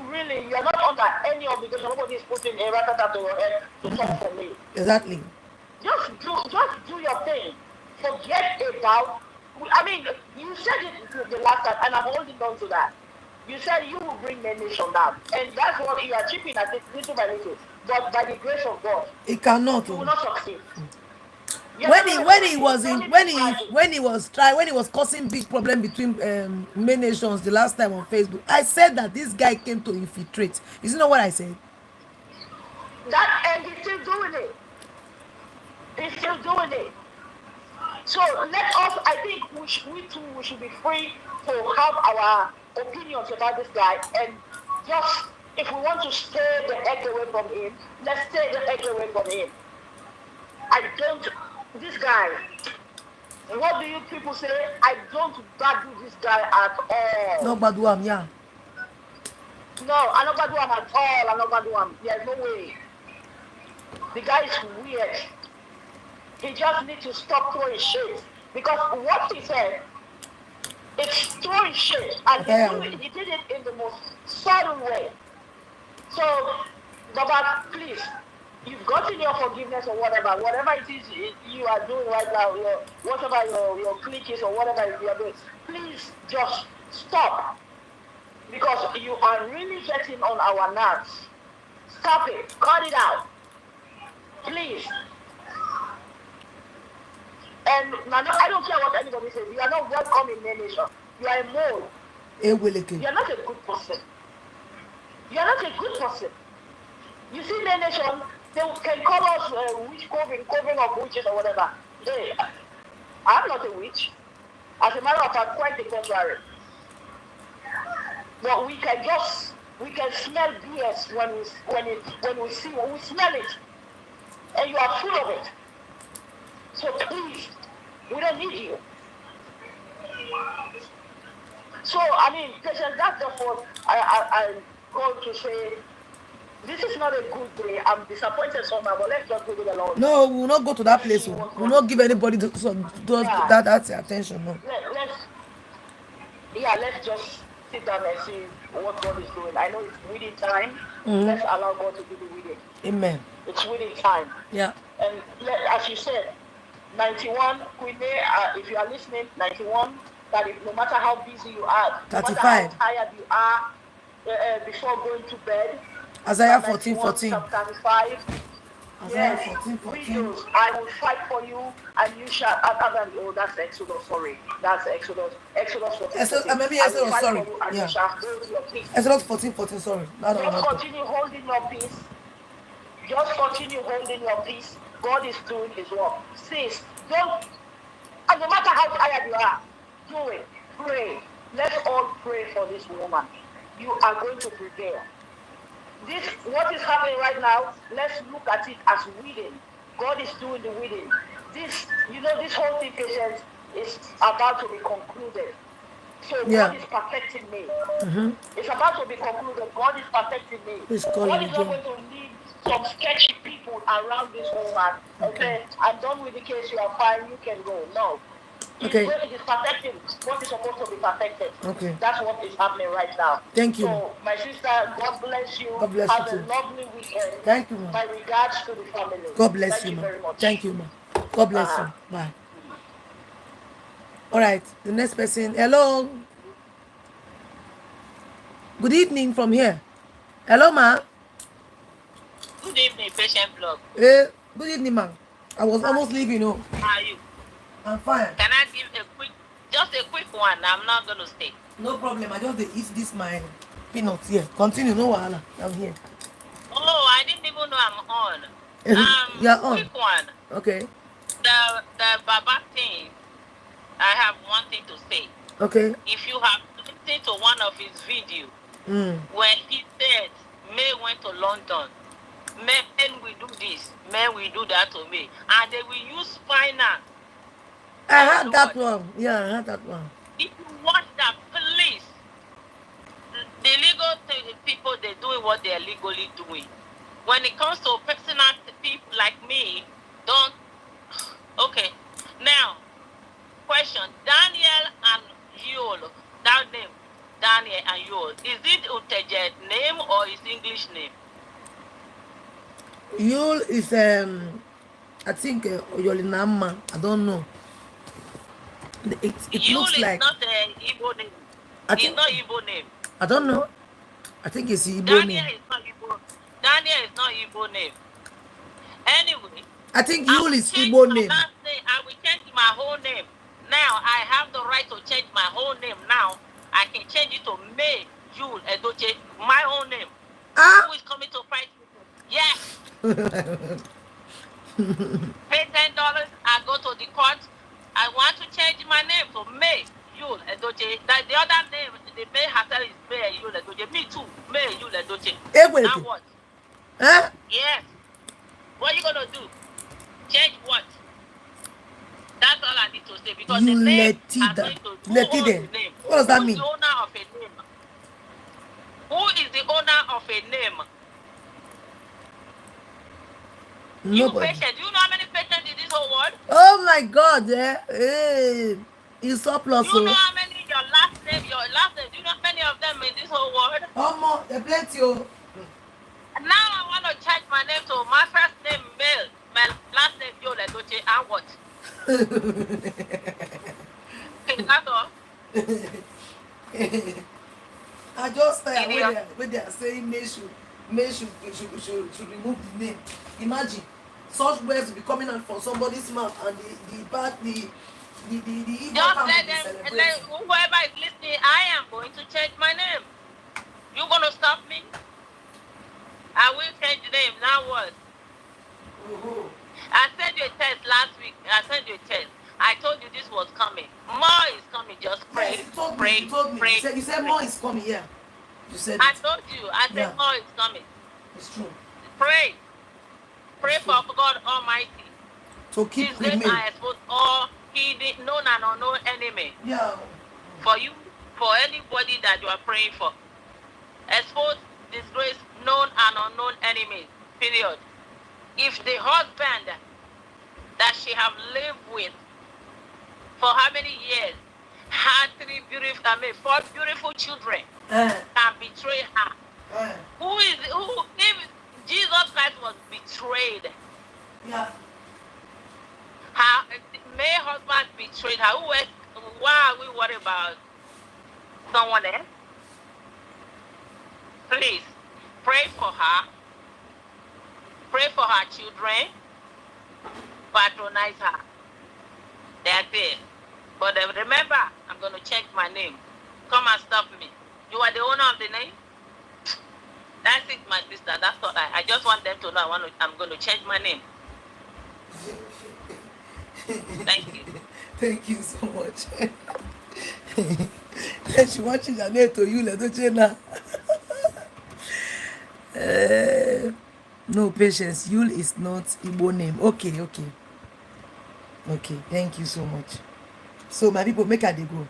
really, you're not under any obligation. Nobody is putting a ratata to your head to talk for me. Exactly. Just do your thing. Forget about. I mean, you said it the last time, and I'm holding on to that. You said you will bring the nation down, and that's what you are chipping at it little by little. But by the grace of God, it cannot. You will not succeed. When he was causing big problem between main nations the last time on Facebook, I said that this guy came to infiltrate. Is it not what I said? That and he's still doing it. He's still doing it. So let us. I think we should be free to have our opinions about this guy, and just if we want to stay the heck away from him, let's stay the heck away from him. This guy, what do you people say? I don't value this guy at all. No badu him, yeah. No, I don't value him at all. I don't value him. There's no way. The guy is weird. He just needs to stop throwing shit. Because what he said, it's throwing shit. And he did it in the most subtle way. So, Baba, please, you've gotten your forgiveness or whatever it is you are doing right now, whatever your clique is or whatever you are doing, please just stop. Because you are really getting on our nerves. Stop it. Cut it out. Please. And I don't care what anybody says. You are not welcome in the nation. You are a mole. You are not a good person. You are not a good person. You see the nation, they can call us witch covering of witches or whatever. I'm not a witch. As a matter of fact, quite the contrary. But we can smell BS when we see when we smell it, and you are full of it. So please, we don't need you. So I mean, that's just what I'm going to say. This is not a good day. I'm disappointed somehow, but let's just give it alone. No, we will not go to that place. We will not give anybody that attention. No. Let's just sit down and see what God is doing. I know it's reading time. Let's allow God to do the reading. Amen. It's reading time. Yeah. And as you said, 91, Queen May, if you are listening, 91, that if, no matter how busy you are, 35. no matter how tired you are before going to bed, Isaiah 14:14. Chapter 35. Isaiah Yes, 14:14. I will fight for you, and you shall. Oh, that's Exodus. Sorry, that's Exodus. Exodus 14. Maybe Exodus. Sorry. And you shall hold your peace. Exodus 14:14. Sorry. Just continue holding your peace. Just continue holding your peace. God is doing His work. Sis, don't. And no matter how tired you are, do it. Pray. Let's all pray for this woman. You are going to prevail. This, what is happening right now, let's look at it as weeding. God is doing the weeding. This, this whole thing, patience, is about to be concluded. So God is perfecting me. It's about to be concluded. God is perfecting me. God is not going to leave some sketchy people around this woman. Okay, I'm done with the case. You are fine. You can go. No. Okay. It is perfecting what is supposed to be perfected. Okay. That's what is happening right now. Thank you. So, my sister, God bless you. God bless Have you a too. lovely weekend. Thank you, ma. My regards to the family. God bless Thank you, ma. very much. Thank you, ma. God bless you. Bye. All right. The next person. Hello. Good evening from here. Hello, ma. Good evening, patient blog. Good evening, ma. I was almost leaving home. How are you? I'm fine. Can I give just a quick one? I'm not going to stay. No problem. I just eat this my peanuts here. Continue. No wahala. I'm here. Oh, I didn't even know I'm on. You're on. Quick one. Okay. The Baba thing. I have one thing to say. Okay. If you have listened to one of his videos where he said May went to London, men will do this, men will do that to me, and they will use finance. I heard that one. Yeah, I heard that one. If you watch that, please, the legal people, they're doing what they're legally doing. When it comes to personal people like me, don't. Okay. Now, question: Daniel and Yul, that name, Daniel and Yul, is it Utejet name or is English name? Yul is I think Yolinama. I don't know. It looks like. Yul is not an Igbo name. It's not Igbo name. I don't know. I think it's Igbo Daniel name. is not Igbo. Daniel is not Igbo name. Anyway, I think Yul is Igbo name. I will change my whole name. Now I have the right to change my whole name. Now I can change it to May Yul Edoche, my own name. Who is coming to fight me? Yes. Pay $10. I go to the court. I want to change my name to May Yul Edoche. That the other name, the May herself is May Yul Edoche. Me too, May Yul Edoche. Now what? Huh? Yes. What are you gonna do? Change what? That's all I need to say because the name is going to who owns the name? What does that mean? Who is the owner of a name? Who is the owner of a name? Nobody. You patient. Do you know how many patients in this whole world? Oh my God! It's surplus. Do you know how many your last name? Do you know how many of them in this whole world? More. They plenty. Oh. Now I want to change my name to my first name Mel, my last name Yul Edoche, and what? Okay, that's all. I just when they are saying May should remove the name. Imagine such words will be coming out from somebody's mouth and the evil just family let them, whoever is listening, I am going to change my name. You gonna stop me? I will change the name. Now what? I sent you a text last week. I sent you a text. I told you this was coming. More is coming. Just pray. Yes, you told me. You said more is coming. Yeah. You said I it. told you. I said Yeah, more is coming. it's true. Pray. Pray It's for true. God Almighty. So keep His grace praying. are exposed all hidden, known and unknown enemy. Yeah. For you, for anybody that you are praying for. Expose disgrace, known and unknown enemies. Period. If the husband that she have lived with for how many years had 4 beautiful children can betray her. Who if Jesus Christ was betrayed? Yeah. Her May husband betrayed her. Why are we worried about someone else? Please pray for her. Pray for her children. Patronize her. That's it. But remember, I'm going to check my name. Come and stop me. You are the owner of the name? That's it, my sister. That's all. I just want them to know I'm going to change my name. Thank you. Thank you so much. She watching her name to you, don't you know? No, patience. Yul is not Igbo name. Okay. Thank you so much. So my people, make I dey go.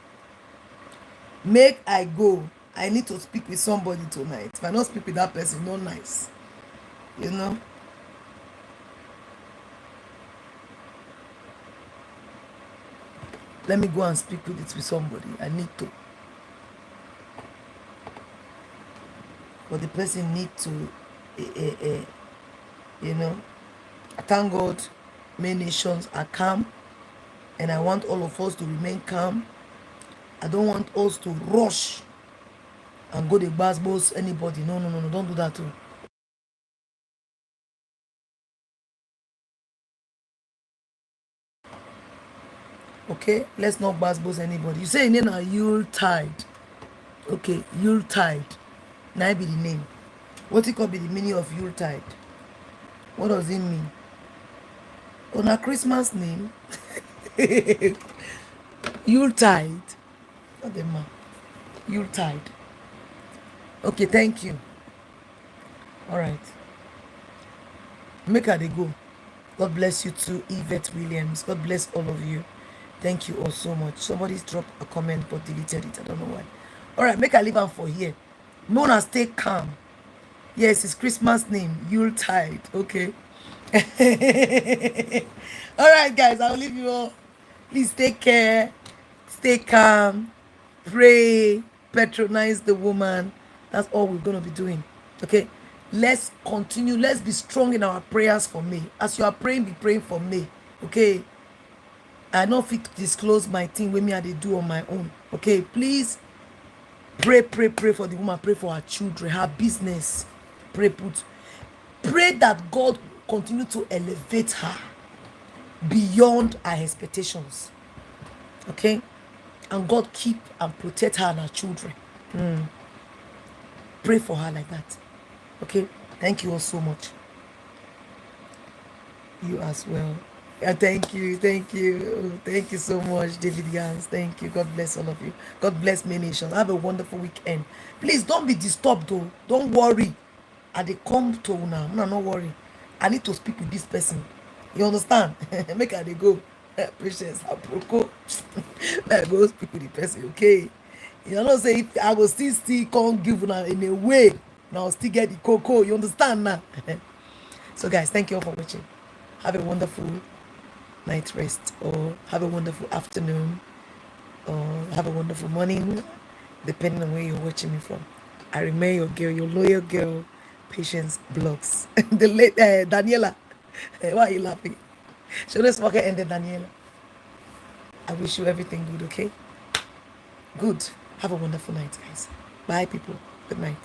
Make I go. I need to speak with somebody tonight. If I not speak with that person, not nice. You know. Let me go and speak with somebody. I need to. But the person need to, you know. I thank God many nations are calm. And I want all of us to remain calm. I don't want us to rush and go the boss anybody. No, don't do that too. Okay, let's not boss anybody. You say your name are Yuletide. Okay, Yuletide. Now be the name. What it could be the meaning of Yuletide? What does it mean? On a Christmas name? Yuletide. Not the man. Yuletide. Okay, thank you. All right. Make her they go. God bless you too, Yvette Williams. God bless all of you. Thank you all so much. Somebody's dropped a comment but deleted it. I don't know why. All right, make her leave am for here. Mona, stay calm. Yes, it's Christmas name, Yuletide. Okay. All right, guys, I'll leave you all. Please take care. Stay calm. Pray. Patronize the woman. That's all we're going to be doing. Okay. Let's continue. Let's be strong in our prayers for me. As you are praying, be praying for me. Okay. I don't fit disclose my thing with me I they do on my own. Okay. Please pray for the woman. Pray for her children, her business. Pray that God continue to elevate her beyond our expectations. Okay. And God keep and protect her and her children. Pray for her like that. Okay. Thank you all so much. You as well. Thank you so much, David Gans. Thank you. God bless all of you. God bless many nations. Have a wonderful weekend. Please don't be disturbed though. Don't worry. I they come to now. No, not worry. I need to speak with this person. You understand? Make her they go. Patience, apropos. I go speak with the person, okay? You know, say if I will still can't give now in a way. Now I'll still get the cocoa. You understand now? So guys, thank you all for watching. Have a wonderful night rest, or have a wonderful afternoon, or have a wonderful morning, depending on where you're watching me from. I remain your girl, your loyal girl, Patience Blogs. The late Daniela. Why are you laughing? So let's walk and Daniela. I wish you everything good, okay? Good. Have a wonderful night, guys. Bye, people. Good night.